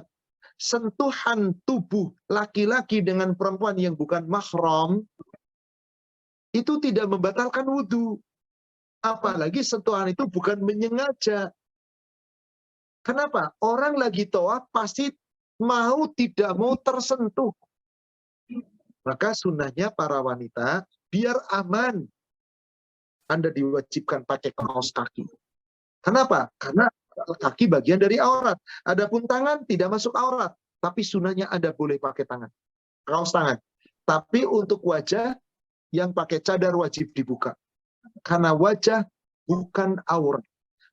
sentuhan tubuh laki-laki dengan perempuan yang bukan mahram, itu tidak membatalkan wudhu. Apalagi sentuhan itu bukan menyengaja. Kenapa? Orang lagi tawaf pasti mau tidak mau tersentuh. Maka sunnahnya para wanita, biar aman, Anda diwajibkan pakai kaos kaki. Kenapa? Karena kaki bagian dari aurat. Adapun tangan tidak masuk aurat. Tapi sunnahnya Anda boleh pakai tangan. Kaos tangan. Tapi untuk wajah, yang pakai cadar wajib dibuka. Karena wajah bukan aurat.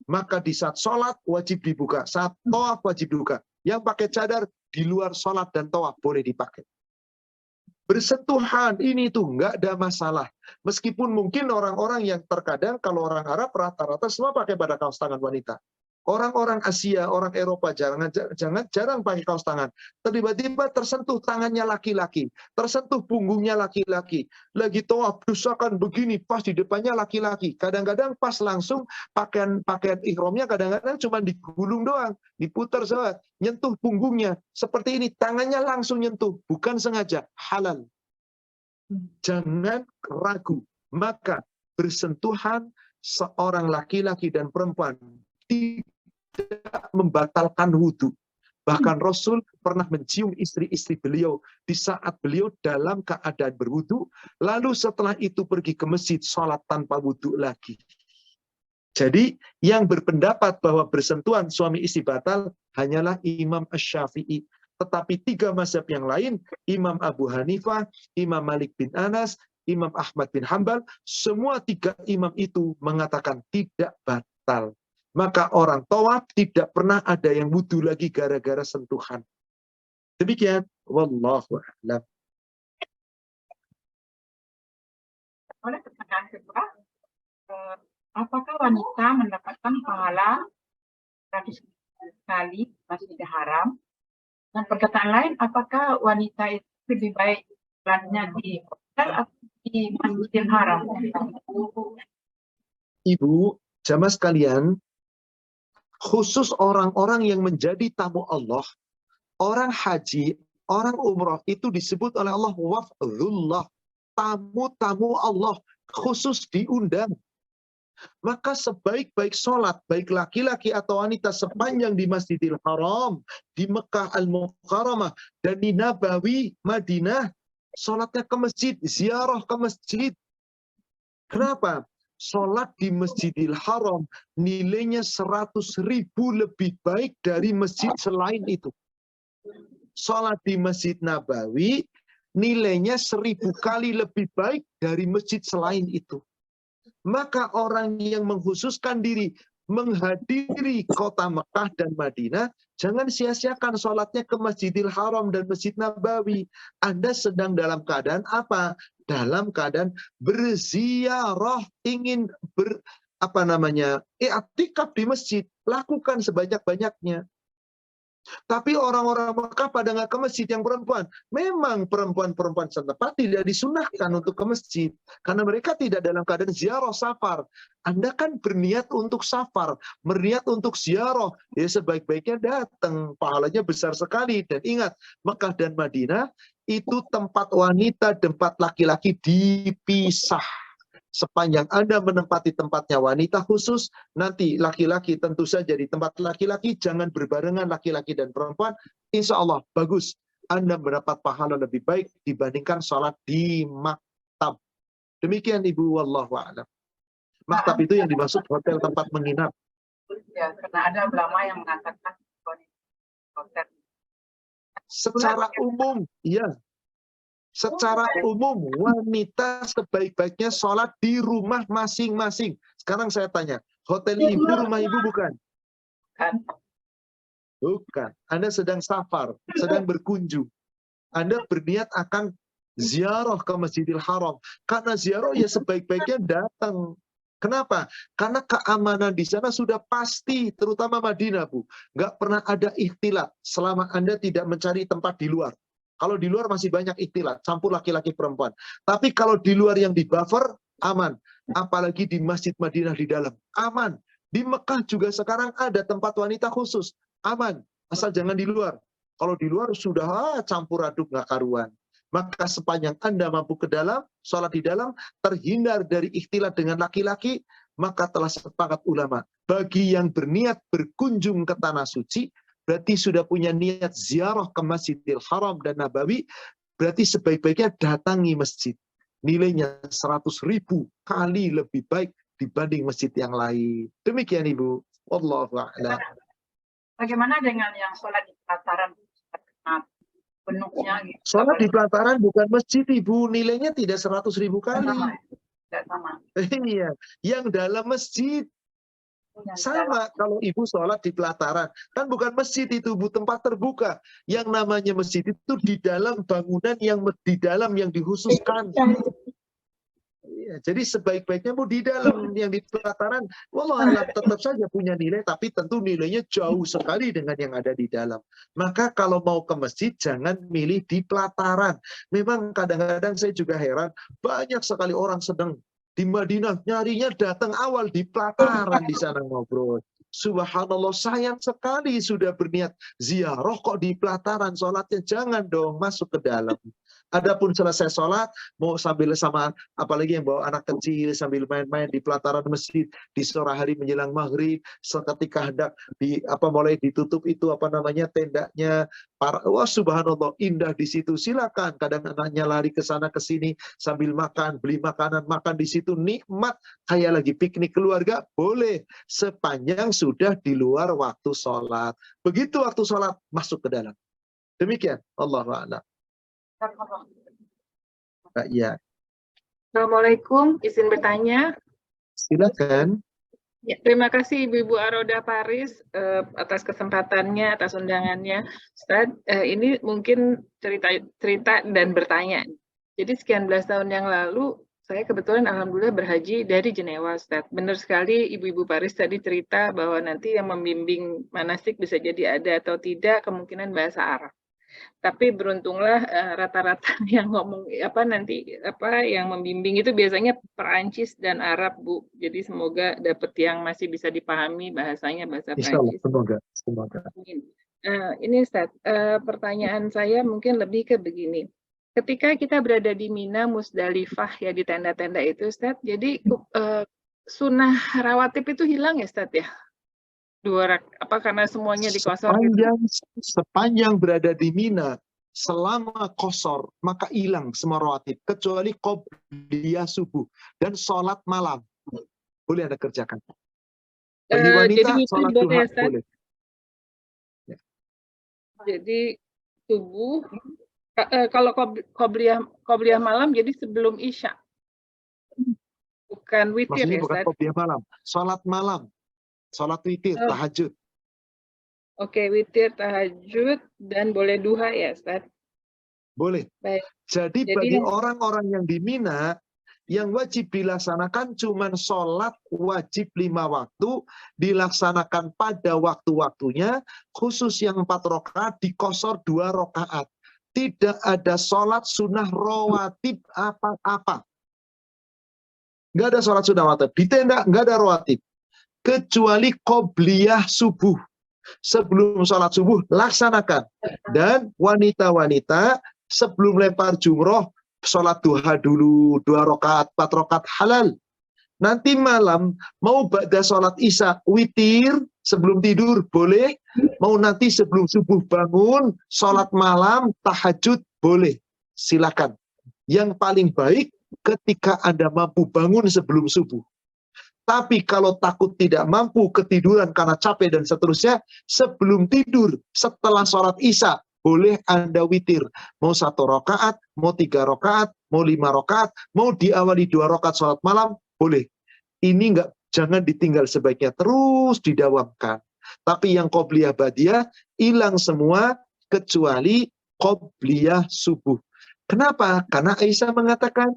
Maka di saat sholat wajib dibuka. Saat tawaf wajib dibuka. Yang pakai cadar di luar sholat dan tawaf boleh dipakai. Bersentuhan ini tuh nggak ada masalah. Meskipun mungkin orang-orang yang terkadang kalau orang Arab rata-rata semua pakai pada kaos tangan wanita. Orang-orang Asia, orang Eropa jarang pakai kaos tangan. Tiba-tiba tersentuh tangannya laki-laki, tersentuh punggungnya laki-laki. Lagi tawaf berusakan begini, pas di depannya laki-laki. Kadang-kadang pas langsung pakaian ihramnya kadang-kadang cuma digulung doang, diputar saja, nyentuh punggungnya. Seperti ini, tangannya langsung nyentuh, bukan sengaja, halal. Jangan ragu. Maka bersentuhan seorang laki-laki dan perempuan tidak membatalkan wudhu. Bahkan Rasul pernah mencium istri-istri beliau di saat beliau dalam keadaan berwudhu, lalu setelah itu pergi ke masjid sholat tanpa wudhu lagi. Jadi yang berpendapat bahwa bersentuhan suami istri batal hanyalah Imam Asy-Syafi'i. Tetapi 3 mazhab yang lain, Imam Abu Hanifah, Imam Malik bin Anas, Imam Ahmad bin Hanbal, semua 3 imam itu mengatakan tidak batal. Maka orang tawaf tidak pernah ada yang wudhu lagi gara-gara sentuhan. Demikian, wallahu a'lam. Oleh pertanyaan kedua, apakah wanita mendapatkan pahala 100 kali Masjidil Haram? Dan perkataan lain, apakah wanita itu lebih baik sholatnya di hotel atau di Masjidil Haram? Ibu, jamaah sekalian, khusus orang-orang yang menjadi tamu Allah, orang haji, orang umrah, itu disebut oleh Allah wafdullah, tamu-tamu Allah, khusus diundang. Maka sebaik-baik sholat, baik laki-laki atau wanita sepanjang di Masjidil Haram, di Mekah Al-Mukarramah, dan di Nabawi, Madinah, sholatnya ke masjid, ziarah ke masjid. Kenapa? Sholat di Masjidil Haram nilainya 100.000 lebih baik dari masjid selain itu. Sholat di Masjid Nabawi nilainya 1000 kali lebih baik dari masjid selain itu. Maka orang yang mengkhususkan diri menghadiri kota Mekah dan Madinah, jangan sia-siakan sholatnya ke Masjidil Haram dan Masjid Nabawi. Anda sedang dalam keadaan apa? Dalam keadaan berziarah, ingin i'tikaf di masjid, lakukan sebanyak-banyaknya. Tapi orang-orang Mekah pada nggak ke masjid yang perempuan. Memang perempuan-perempuan setempat tidak disunahkan untuk ke masjid. Karena mereka tidak dalam keadaan ziarah safar. Anda kan berniat untuk safar, berniat untuk ziarah. Ya sebaik-baiknya datang, pahalanya besar sekali. Dan ingat, Mekah dan Madinah itu tempat wanita, tempat laki-laki dipisah. Sepanjang Anda menempati tempatnya wanita khusus, nanti laki-laki tentu saja di tempat laki-laki, jangan berbarengan laki-laki dan perempuan. Insya Allah, bagus. Anda mendapat pahala lebih baik dibandingkan sholat di maktab. Demikian Ibu, wallahu a'lam. Maktab itu yang dimaksud hotel tempat menginap. Ya, karena ada ulama yang mengatakan hotel. Secara umum, ya. Secara umum, wanita sebaik-baiknya sholat di rumah masing-masing. Sekarang saya tanya, hotel ibu, rumah ibu bukan? Bukan. Anda sedang safar, sedang berkunjung. Anda berniat akan ziarah ke Masjidil Haram. Karena ziarah ya sebaik-baiknya datang. Kenapa? Karena keamanan di sana sudah pasti, terutama Madinah, Bu. Nggak pernah ada ikhtilat selama Anda tidak mencari tempat di luar. Kalau di luar masih banyak ikhtilat, campur laki-laki perempuan. Tapi kalau di luar yang di buffer, aman. Apalagi di Masjid Madinah di dalam, aman. Di Mekah juga sekarang ada tempat wanita khusus, aman. Asal jangan di luar. Kalau di luar sudah campur aduk nggak karuan. Maka sepanjang Anda mampu ke dalam, sholat di dalam, terhindar dari ikhtilat dengan laki-laki, maka telah sepakat ulama. Bagi yang berniat berkunjung ke tanah suci, berarti sudah punya niat ziarah ke Masjidil Haram dan Nabawi, berarti sebaik-baiknya datangi masjid. Nilainya 100.000 kali lebih baik dibanding masjid yang lain. Demikian Ibu. Wallahu a'lam. Bagaimana dengan yang sholat di pelataran penuhnya gitu? Sholat di pelataran bukan masjid Ibu, nilainya tidak 100.000 kali. Tidak sama. Iya, yang dalam masjid. Sama kalau ibu sholat di pelataran, kan bukan masjid itu Bu, tempat terbuka. Yang namanya masjid itu di dalam bangunan yang di dalam yang dikhususkan. Ya, jadi sebaik-baiknya Bu di dalam, yang di pelataran, wallahualam tetap saja punya nilai, tapi tentu nilainya jauh sekali dengan yang ada di dalam. Maka kalau mau ke masjid jangan milih di pelataran. Memang kadang-kadang saya juga heran, banyak sekali orang sedang di Madinah nyarinya datang awal di pelataran di sana ngobrol. Subhanallah, sayang sekali sudah berniat ziarah kok di pelataran sholatnya, jangan dong masuk ke dalam. Adapun selesai sholat mau sambil sama apalagi yang bawa anak kecil sambil main-main di pelataran masjid di sore hari menjelang maghrib, seketika hendak mulai ditutup itu tendanya, wah subhanallah indah di situ, silakan. Kadang anaknya lari ke sana ke sini sambil makan, beli makanan, makan di situ nikmat kayak lagi piknik keluarga, boleh sepanjang sudah di luar waktu sholat. Begitu waktu sholat masuk ke dalam. Demikian Allahu a'lam. Ya. Assalamualaikum, izin bertanya. Silakan. Ya, terima kasih Ibu Aroda Paris atas kesempatannya, atas undangannya. Ustaz, ini mungkin cerita dan bertanya. Jadi sekian belas tahun yang lalu, saya kebetulan alhamdulillah berhaji dari Jenewa, Ustaz. Benar sekali Ibu Paris tadi cerita bahwa nanti yang membimbing manasik bisa jadi ada atau tidak, kemungkinan bahasa Arab. Tapi beruntunglah rata-rata yang ngomong yang membimbing itu biasanya Perancis dan Arab, Bu. Jadi semoga dapat yang masih bisa dipahami bahasanya, bahasa Perancis. Semoga. Ini Ustaz, pertanyaan saya mungkin lebih ke begini. Ketika kita berada di Mina, Musdalifah ya di tenda-tenda itu Ustaz, jadi sunnah rawatib itu hilang ya Ustaz ya? Karena semuanya dikosor sepanjang berada di Mina selama kosor maka hilang semua rawatib kecuali qobliyah subuh dan sholat malam boleh Anda kerjakan. Bagi wanita sholat duha boleh. Ya. Jadi subuh kalau qobliyah malam jadi sebelum isya, bukan witir. Maksudnya ya bukan qobliyah malam, sholat malam. Sholat witir, tahajud. Oke, witir, tahajud, dan boleh duha ya, Ustaz? Boleh. Baik. Jadi bagi orang-orang yang di Mina, yang wajib dilaksanakan cuma sholat wajib 5 waktu, dilaksanakan pada waktu-waktunya, khusus yang 4 rakaat, dikosor 2 rakaat. Tidak ada sholat sunnah rawatib apa-apa. Nggak ada sholat sunnah rawatib. Di tenda nggak ada rawatib. Kecuali qobliyah subuh. Sebelum sholat subuh, laksanakan. Dan wanita-wanita sebelum lempar jumroh, sholat duha dulu, 2 rakaat, 4 rakaat halal. Nanti malam, mau ba'da sholat isya, witir, sebelum tidur, boleh. Mau nanti sebelum subuh bangun, sholat malam, tahajud, boleh. Silakan. Yang paling baik, ketika Anda mampu bangun sebelum subuh. Tapi kalau takut tidak mampu, ketiduran karena capek dan seterusnya, sebelum tidur, setelah sholat isya, boleh Anda witir. Mau 1 rakaat, mau 3 rakaat, mau 5 rakaat, mau diawali 2 rakaat sholat malam, boleh. Ini jangan ditinggal, sebaiknya terus didawamkan. Tapi yang qobliyah ba'diyah, hilang semua, kecuali qobliyah subuh. Kenapa? Karena Aisyah mengatakan,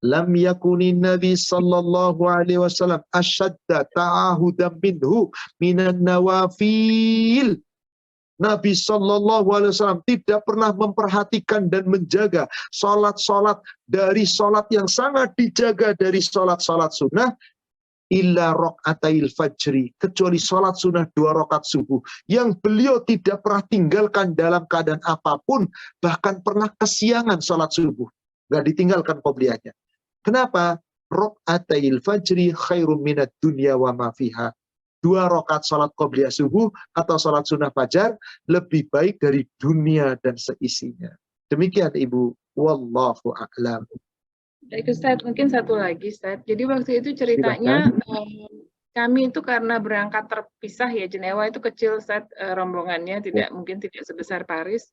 lam yakunin Nabi sallallahu alaihi wasallam asyadda ta'ahudan minhu minan nawafil. Nabi sallallahu alaihi wasallam tidak pernah memperhatikan dan menjaga salat-salat dari salat yang sangat dijaga dari salat-salat sunnah illa raq'atail fajri, kecuali salat sunnah 2 rakaat subuh yang beliau tidak pernah tinggalkan dalam keadaan apapun, bahkan pernah kesiangan salat subuh, nggak ditinggalkan qobliyahnya. Kenapa? Raq'atail fajri khairum minad dunya wa ma fiha. 2 rakaat salat qobliyah subuh atau salat sunnah fajar lebih baik dari dunia dan seisinya. Demikian Ibu. Wallahu a'lam. Baik Ustadz, mungkin satu lagi Ustadz. Jadi waktu itu ceritanya kami itu karena berangkat terpisah ya, Jenewa itu kecil Ustadz, rombongannya mungkin tidak sebesar Paris.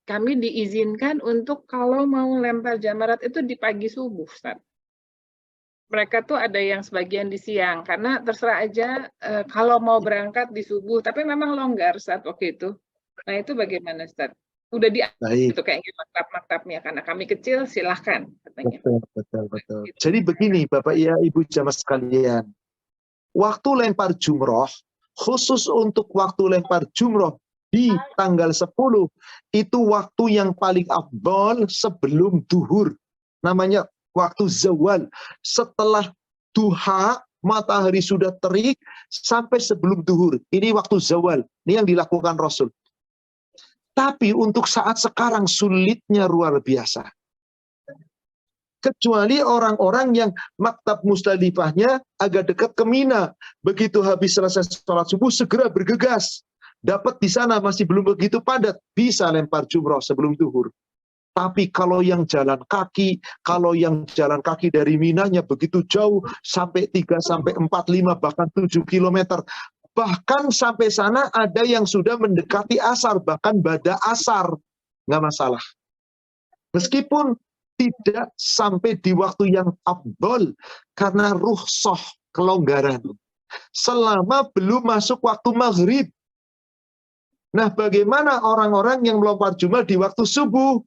Kami diizinkan untuk kalau mau lempar jamarat itu di pagi subuh Ustadz. Mereka tuh ada yang sebagian di siang, karena terserah aja kalau mau berangkat di subuh, tapi memang longgar saat waktu itu. Nah itu bagaimana Ustadz? Udah Baik. itu kayaknya maktab-maktabnya, karena kami kecil silahkan katanya. Betul. Jadi begini Bapak Ibu jamaah sekalian, waktu lempar jumroh, khusus untuk waktu lempar jumroh di tanggal 10, itu waktu yang paling afdol sebelum duhur. Namanya waktu zawal. Setelah duha, matahari sudah terik, sampai sebelum duhur. Ini waktu zawal. Ini yang dilakukan Rasul. Tapi untuk saat sekarang sulitnya luar biasa. Kecuali orang-orang yang maktab Musdalifahnya agak dekat ke Mina. Begitu habis selesai sholat subuh, segera bergegas. Dapat di sana masih belum begitu padat, bisa lempar jumroh sebelum duhur. Tapi kalau yang jalan kaki dari Minanya begitu jauh, sampai 3, sampai 4, 5, bahkan 7 kilometer. Bahkan sampai sana ada yang sudah mendekati asar, bahkan bada asar. Nggak masalah. Meskipun tidak sampai di waktu yang afdol, karena rukhsah, kelonggaran. Selama belum masuk waktu maghrib. Nah, bagaimana orang-orang yang melempar jumroh di waktu subuh?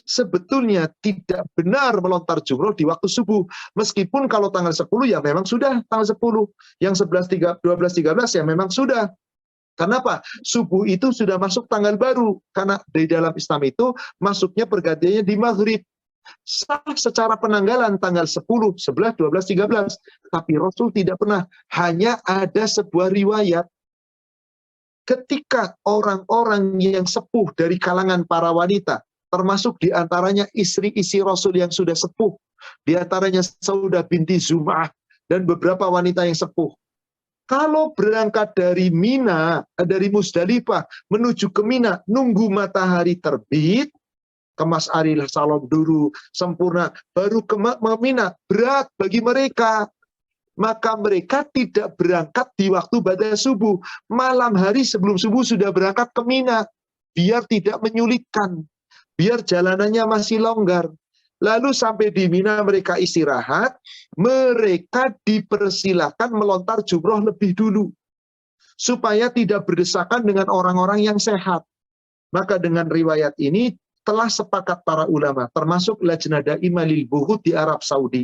Sebetulnya tidak benar melontar jumroh di waktu subuh. Meskipun kalau tanggal 10 ya memang sudah tanggal 10. Yang 11, 12, 13 ya memang sudah. Kenapa? Subuh itu sudah masuk tanggal baru. Karena di dalam Islam itu masuknya pergantiannya di maghrib. Sah secara penanggalan tanggal 10, 11, 12, 13. Tapi Rasul tidak pernah. Hanya ada sebuah riwayat. Ketika orang-orang yang sepuh dari kalangan para wanita, termasuk diantaranya istri-istri Rasul yang sudah sepuh, diantaranya Saudah binti Zum'ah, dan beberapa wanita yang sepuh. Kalau berangkat dari Mina, dari Musdalifah, menuju ke Mina, nunggu matahari terbit, kemas arilah salam dulu, sempurna, baru ke Mina, berat bagi mereka. Maka mereka tidak berangkat di waktu bada subuh. Malam hari sebelum subuh sudah berangkat ke Mina, biar tidak menyulitkan. Biar jalanannya masih longgar. Lalu sampai di Mina mereka istirahat, mereka dipersilakan melontar jumroh lebih dulu. Supaya tidak berdesakan dengan orang-orang yang sehat. Maka dengan riwayat ini telah sepakat para ulama, termasuk Lajnah Daimah lil Buhud di Arab Saudi.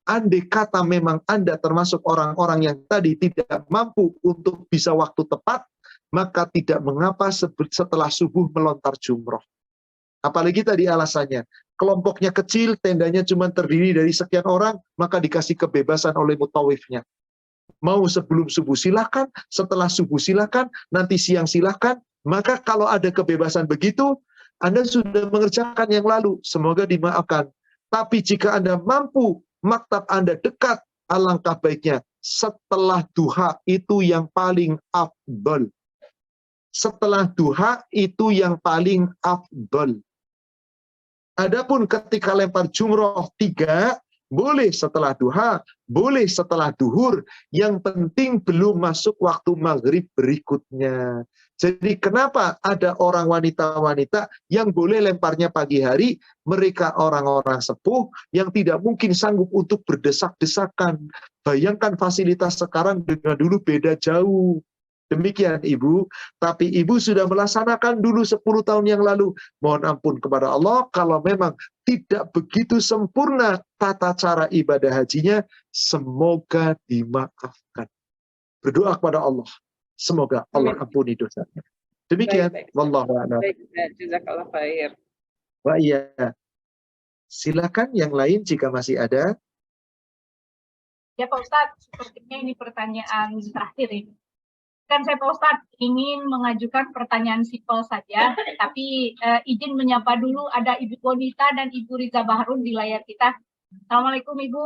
Andai kata memang Anda termasuk orang-orang yang tadi tidak mampu untuk bisa waktu tepat, maka tidak mengapa setelah subuh melontar jumroh. Apalagi tadi alasannya, kelompoknya kecil, tendanya cuma terdiri dari sekian orang, maka dikasih kebebasan oleh mutawifnya. Mau sebelum subuh silakan, setelah subuh silakan, nanti siang silakan. Maka kalau ada kebebasan begitu, Anda sudah mengerjakan yang lalu, semoga dimaafkan. Tapi jika Anda mampu, maktab Anda dekat, alangkah baiknya setelah duha itu yang paling afdol. Setelah duha itu yang paling afdol. Adapun ketika lempar jumroh 3, boleh setelah duha, boleh setelah duhur, yang penting belum masuk waktu maghrib berikutnya. Jadi kenapa ada orang wanita-wanita yang boleh lemparnya pagi hari, mereka orang-orang sepuh yang tidak mungkin sanggup untuk berdesak-desakan. Bayangkan fasilitas sekarang dengan dulu beda jauh. Demikian Ibu, tapi Ibu sudah melaksanakan dulu 10 tahun yang lalu. Mohon ampun kepada Allah, kalau memang tidak begitu sempurna tata cara ibadah hajinya, semoga dimaafkan. Berdoa kepada Allah, semoga Allah ampuni dosanya. Demikian, wallahu a'lam. Baik, jazakallah khair. Wah iya, silakan yang lain jika masih ada. Ya Pak Ustadz, sepertinya ini pertanyaan terakhir ini. Kan saya Pak Ustadz ingin mengajukan pertanyaan simpel saja, tapi izin menyapa dulu ada Ibu Bonita dan Ibu Riza Baharun di layar kita. Assalamualaikum Ibu.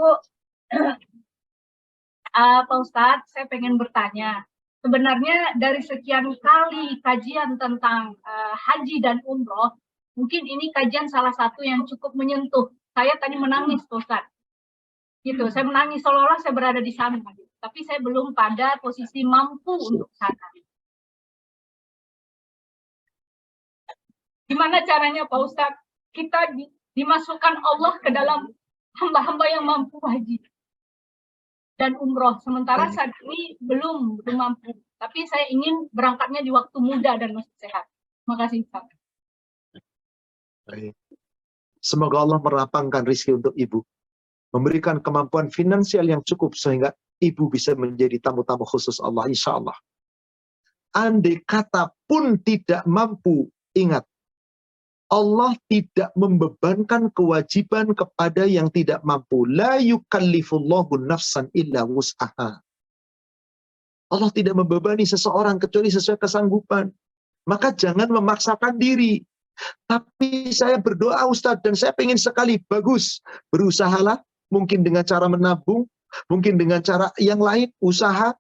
Pak Ustadz, saya pengen bertanya, sebenarnya dari sekian kali kajian tentang haji dan umroh, mungkin ini kajian salah satu yang cukup menyentuh. Saya tadi menangis, Ustaz. Gitu, saya menangis seolah-olah saya berada di sana. Gitu. Tapi saya belum pada posisi mampu untuk sana. Gimana caranya, Pak Ustadz? Kita dimasukkan Allah ke dalam hamba-hamba yang mampu haji dan umroh. Sementara saat ini belum mampu. Tapi saya ingin berangkatnya di waktu muda dan masih sehat. Terima kasih, Pak. Baik. Semoga Allah merapangkan rezeki untuk ibu, memberikan kemampuan finansial yang cukup sehingga ibu bisa menjadi tamu-tamu khusus Allah, insya Allah. Andai kata pun tidak mampu, ingat, Allah tidak membebankan kewajiban kepada yang tidak mampu. La yukallifullahu nafsan illa wus'aha. Allah tidak membebani seseorang kecuali sesuai kesanggupan. Maka jangan memaksakan diri. Tapi saya berdoa Ustadz, dan saya pengen sekali, bagus. Berusahalah, mungkin dengan cara menabung, mungkin dengan cara yang lain, usaha.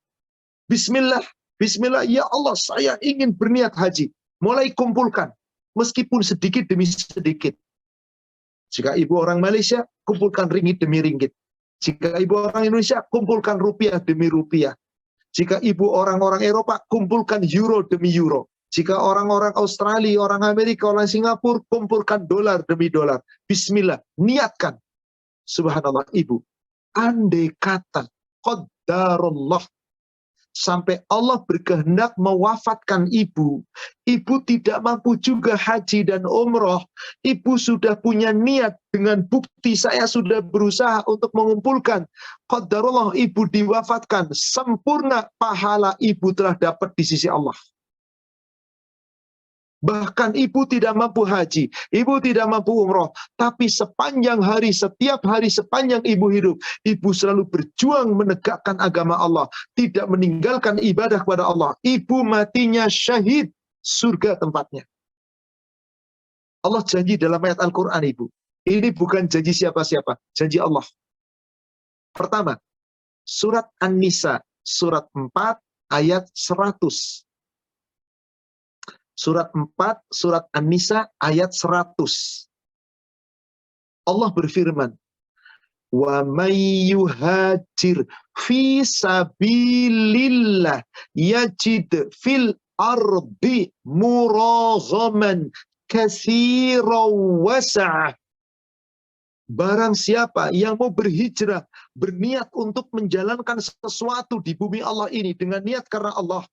Bismillah, bismillah, ya Allah, saya ingin berniat haji. Mulai kumpulkan, meskipun sedikit demi sedikit. Jika ibu orang Malaysia, kumpulkan ringgit demi ringgit. Jika ibu orang Indonesia, kumpulkan rupiah demi rupiah. Jika ibu orang-orang Eropa, kumpulkan euro demi euro. Jika orang-orang Australia, orang Amerika, orang Singapura, kumpulkan dolar demi dolar. Bismillah, niatkan. Subhanallah, ibu. Andai kata, qadarullah, sampai Allah berkehendak mewafatkan ibu, ibu tidak mampu juga haji dan umroh, ibu sudah punya niat dengan bukti saya sudah berusaha untuk mengumpulkan, qadarullah ibu diwafatkan, sempurna pahala ibu telah dapat di sisi Allah. Bahkan ibu tidak mampu haji, ibu tidak mampu umroh, tapi sepanjang hari, setiap hari sepanjang ibu hidup, ibu selalu berjuang menegakkan agama Allah, tidak meninggalkan ibadah kepada Allah. Ibu matinya syahid, surga tempatnya. Allah janji dalam ayat Al-Quran, ibu. Ini bukan janji siapa-siapa, janji Allah. Pertama, surat An-Nisa, surat 4, ayat 100. Surat 4, surat An-Nisa, ayat 100. Allah berfirman, wa may yuhajir fi sabilillah yajid fil ardi muraghaman katsiran wasa'ah. Barang siapa yang mau berhijrah, berniat untuk menjalankan sesuatu di bumi Allah ini dengan niat karena Allah,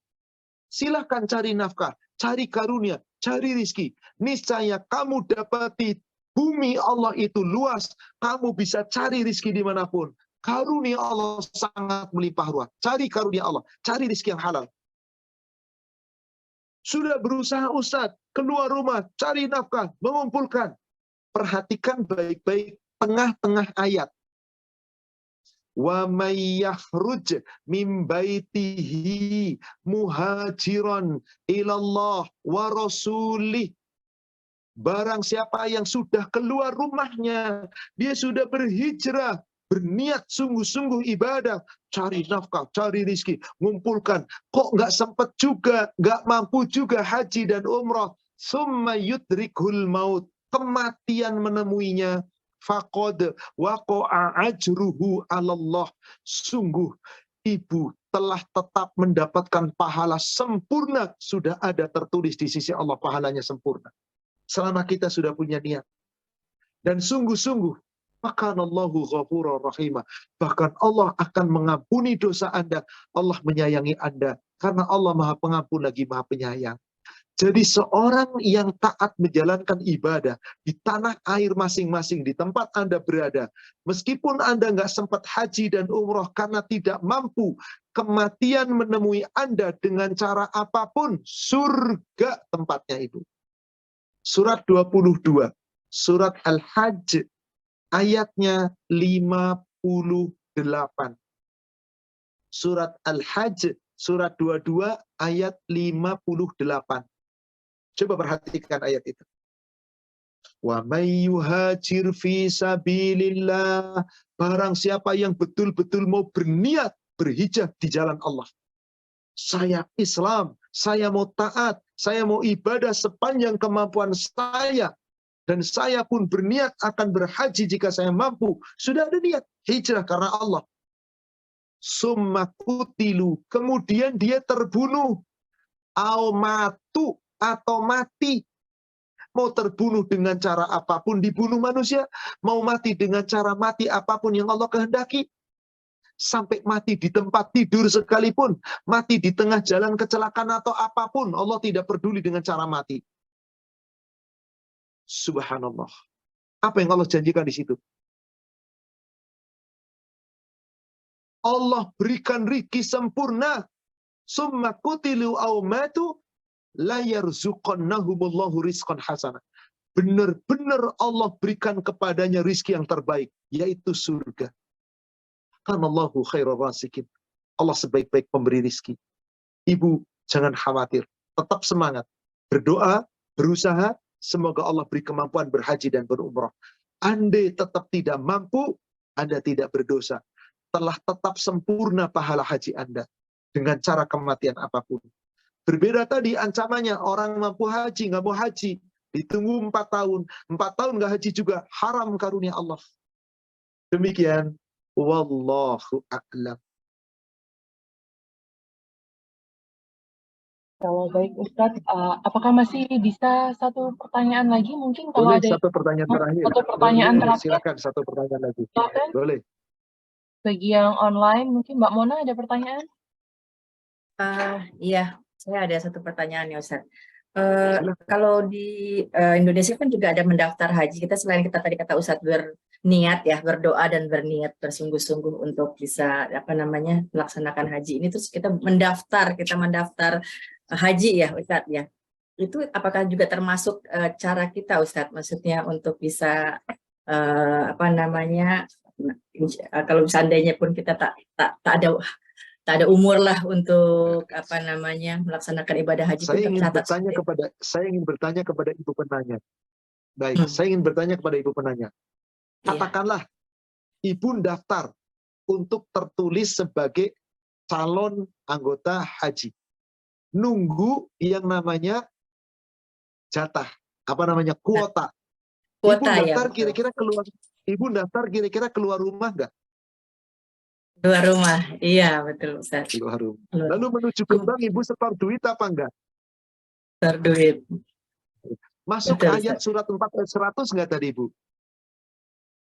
silahkan cari nafkah, cari karunia, cari rizki. Niscaya kamu dapati bumi Allah itu luas, kamu bisa cari rizki dimanapun. Karunia Allah sangat melimpah ruah. Cari karunia Allah, cari rizki yang halal. Sudah berusaha Ustadz, keluar rumah, cari nafkah, mengumpulkan. Perhatikan baik-baik tengah-tengah ayat. Wa may yakhruj min baitihi muhajiran ilallah wa rasulih. Barang siapa yang sudah keluar rumahnya, dia sudah berhijrah, berniat sungguh-sungguh ibadah, cari nafkah, cari rizki, ngumpulkan. Kok nggak sempat juga, nggak mampu juga haji dan umrah. Summa yudrikhul maut. Kematian menemuinya. Faqad waqa'a ajruhu 'alallah. Sungguh ibu telah tetap mendapatkan pahala sempurna, sudah ada tertulis di sisi Allah pahalanya sempurna. Selama kita sudah punya niat. Dan sungguh-sungguh makanallahu ghafurur rahimah. Bahkan Allah akan mengampuni dosa Anda, Allah menyayangi Anda karena Allah Maha Pengampun lagi Maha Penyayang. Jadi seorang yang taat menjalankan ibadah di tanah air masing-masing, di tempat Anda berada, meskipun Anda nggak sempat haji dan umroh karena tidak mampu, kematian menemui Anda dengan cara apapun, surga tempatnya itu. Surat 22, surat Al-Hajj, ayatnya 58. Surat Al-Hajj, surat 22, ayat 58. Coba perhatikan ayat itu. Wa may yuhajir fi sabilillah. Barang siapa yang betul-betul mau berniat berhijrah di jalan Allah. Saya Islam, saya mau taat, saya mau ibadah sepanjang kemampuan saya. Dan saya pun berniat akan berhaji jika saya mampu. Sudah ada niat hijrah karena Allah. Summa kutilu, kemudian dia terbunuh. Au matu, atau mati. Mau terbunuh dengan cara apapun dibunuh manusia, mau mati dengan cara mati apapun yang Allah kehendaki. Sampai mati di tempat tidur sekalipun, mati di tengah jalan kecelakaan atau apapun, Allah tidak peduli dengan cara mati. Subhanallah. Apa yang Allah janjikan di situ? Allah berikan rizki sempurna. Summa kutilu aw matu la yarzuqannahumullahu rizqan hasanah. Benar-benar Allah berikan kepadanya rizki yang terbaik, yaitu surga. Kanallahu khairur razikin. Allah sebaik-baik pemberi rizki. Ibu, jangan khawatir. Tetap semangat. Berdoa, berusaha. Semoga Allah beri kemampuan berhaji dan berumrah. Andai tetap tidak mampu, Anda tidak berdosa. Telah tetap sempurna pahala haji Anda. Dengan cara kematian apapun. Berbeda tadi ancamannya. Orang mampu haji, nggak mau haji. Ditunggu 4 tahun. 4 tahun nggak haji juga. Haram karunia Allah. Demikian. Wallahu a'lam. Kalau baik Ustadz, apakah masih bisa satu pertanyaan lagi? Mungkin kalau Boleh ada satu pertanyaan terakhir. satu pertanyaan Boleh, terakhir, silakan satu pertanyaan lagi. silakan. Boleh. Bagi yang online, mungkin Mbak Mona ada pertanyaan? Iya, saya ada satu pertanyaan ya Ustadz. Kalau di Indonesia kan juga ada mendaftar haji. Kita selain kita tadi kata Ustadz berniat ya, berdoa dan berniat bersungguh-sungguh untuk bisa melaksanakan haji ini, terus kita mendaftar haji ya Ustadz ya. Itu apakah juga termasuk cara kita Ustadz, maksudnya untuk bisa kalau seandainya pun kita tak ada umur lah untuk melaksanakan ibadah haji. Saya ingin bertanya kepada ibu penanya. Baik, saya ingin bertanya kepada ibu penanya. Katakanlah ibu daftar untuk tertulis sebagai calon anggota haji. Nunggu yang namanya jatah, kuota. Kuota Ibu daftar ya. Ibu daftar kira-kira keluar rumah nggak? Keluar rumah, iya betul Ustaz. Keluar rumah. Lalu menuju ke bank ibu setor duit apa enggak? Setor duit. Masuk Betul, ayat Ustaz. surat 4 ayat 100 nggak tadi ibu?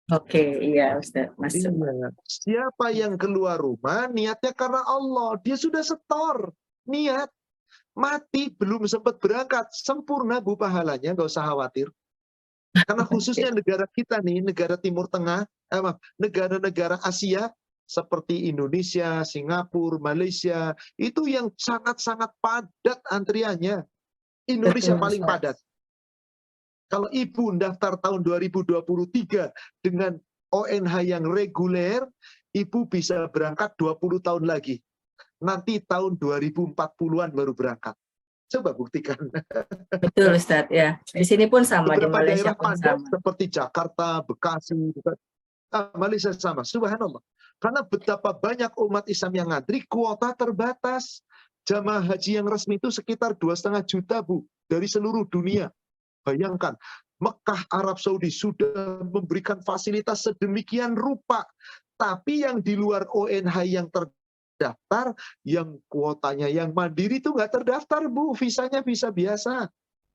Oke, iya Ustaz. Masuk. Iya. Siapa yang keluar rumah niatnya karena Allah, dia sudah setor niat. Mati belum sempat berangkat, sempurna bu pahalanya, nggak usah khawatir. Karena khususnya negara kita nih, negara Timur Tengah, negara-negara Asia seperti Indonesia, Singapura, Malaysia, itu yang sangat-sangat padat antriannya. Indonesia Betul, paling Ustaz. padat. Kalau ibu daftar tahun 2023 dengan ONH yang reguler, ibu bisa berangkat 20 tahun lagi. Nanti tahun 2040-an baru berangkat. Coba buktikan. Betul Ustaz, ya. Di sini pun sama, di Beberapa Malaysia daerah pun padat sama. seperti Jakarta, Bekasi, Malaysia sama. Subhanallah. Karena betapa banyak umat Islam yang ngantri, kuota terbatas. Jamaah haji yang resmi itu sekitar 2,5 juta bu dari seluruh dunia. Bayangkan, Mekah, Arab Saudi sudah memberikan fasilitas sedemikian rupa. Tapi yang di luar ONH yang terdaftar, yang kuotanya yang mandiri itu nggak terdaftar bu, visanya visa biasa.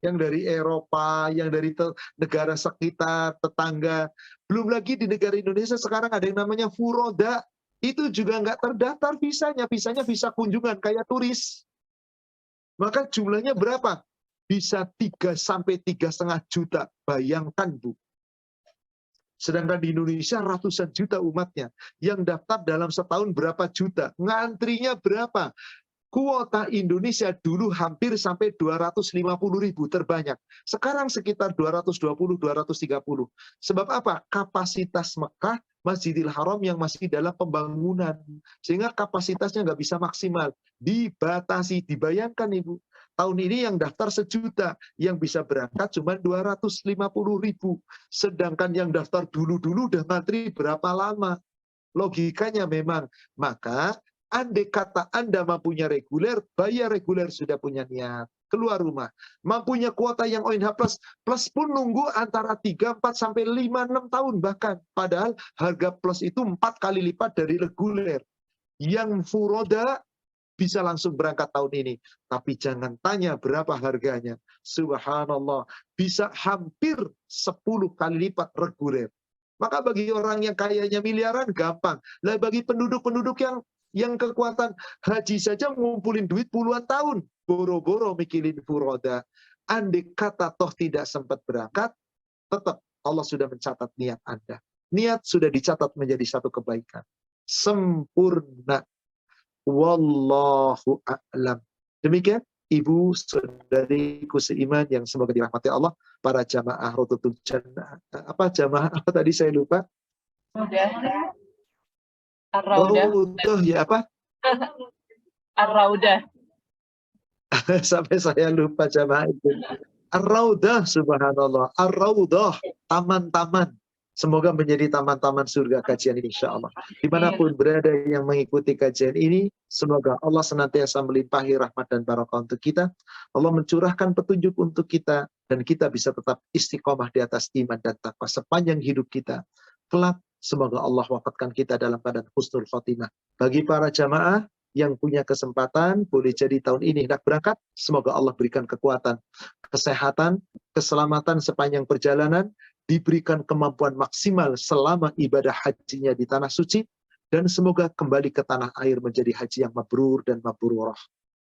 Yang dari Eropa, yang dari negara sekitar, tetangga. Belum lagi di negara Indonesia sekarang ada yang namanya furoda. Itu juga nggak terdaftar visanya visa kunjungan kayak turis. Maka jumlahnya berapa? Bisa 3 sampai 3,5 juta. Bayangkan bu. Sedangkan di Indonesia ratusan juta umatnya. Yang daftar dalam setahun berapa juta. Ngantrinya berapa? Kuota Indonesia dulu hampir sampai 250.000 terbanyak. Sekarang sekitar 220-230. Sebab apa? Kapasitas Mekah, Masjidil Haram yang masih dalam pembangunan. Sehingga kapasitasnya nggak bisa maksimal. Dibatasi, dibayangkan Ibu. Tahun ini yang daftar 1 juta, yang bisa berangkat cuma 250.000. Sedangkan yang daftar dulu-dulu udah ngantri berapa lama? Logikanya memang. Maka Andai kata Anda mampunya reguler, bayar reguler sudah punya niat. Keluar rumah. Mampunya kuota yang OINH plus pun nunggu antara 3, 4, sampai 5, 6 tahun bahkan. Padahal harga plus itu 4 kali lipat dari reguler. Yang furoda bisa langsung berangkat tahun ini. Tapi jangan tanya berapa harganya. Subhanallah. Bisa hampir 10 kali lipat reguler. Maka bagi orang yang kayanya miliaran, gampang. Lah bagi penduduk-penduduk yang kekuatan haji saja ngumpulin duit puluhan tahun. Boro-boro mikirin furoda. Andai kata toh tidak sempat berangkat, tetap Allah sudah mencatat niat Anda. Niat sudah dicatat menjadi satu kebaikan. Sempurna. Wallahu a'lam. Demikian ibu saudariku seiman yang semoga dirahmati Allah, para jamaah Rodotul Jannah. Apa jamaah apa tadi saya lupa? Udah. Ar-Raudah. Oh, ya apa? Ar-Raudah. Sampai saya lupa jamaah itu. Ar-Raudah, subhanallah. Ar-Raudah, taman-taman. Semoga menjadi taman-taman surga kajian ini, insya Allah. Dimanapun berada yang mengikuti kajian ini, semoga Allah senantiasa melimpahi rahmat dan barakah untuk kita. Allah mencurahkan petunjuk untuk kita, dan kita bisa tetap istiqomah di atas iman dan takwa sepanjang hidup kita. Kelak, semoga Allah wafatkan kita dalam keadaan husnul khotimah. Bagi para jamaah yang punya kesempatan, boleh jadi tahun ini hendak berangkat, semoga Allah berikan kekuatan, kesehatan, keselamatan sepanjang perjalanan, diberikan kemampuan maksimal selama ibadah hajinya di tanah suci, dan semoga kembali ke tanah air menjadi haji yang mabrur dan mabrurah.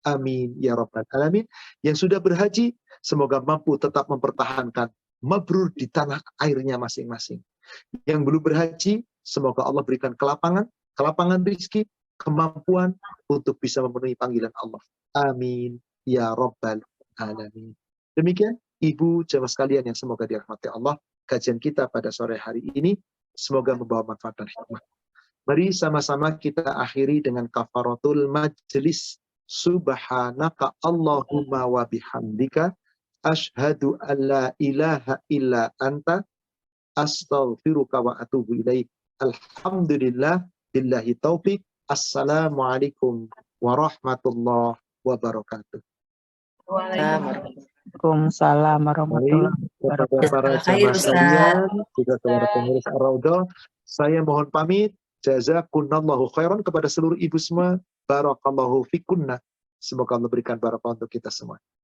Amin ya rabbal alamin. Yang sudah berhaji, semoga mampu tetap mempertahankan mabrur di tanah airnya masing-masing. Yang belum berhaji, semoga Allah berikan kelapangan rizki, kemampuan untuk bisa memenuhi panggilan Allah. Amin ya rabbal alamin. Demikian ibu jamaah sekalian yang semoga dirahmati Allah, kajian kita pada sore hari ini semoga membawa manfaat dan hikmah. Mari sama-sama kita akhiri dengan kafaratul majlis. Subhanaka Allahumma wa bihamdika asyhadu an la ilaha illa anta astaghfiruka wa atubu ilaik. Alhamdulillah billahi taufik. Assalamualaikum warahmatullahi wabarakatuh. Waalaikumsalam warahmatullahi Kepada wabarakatuh. para jamaah sekalian, juga kepada pengurus Ar-Raudah, saya mohon pamit. Jazakunallahu khairan kepada seluruh ibu semua. Barakallahu fikunna. Semoga Allah berikan barakah untuk kita semua.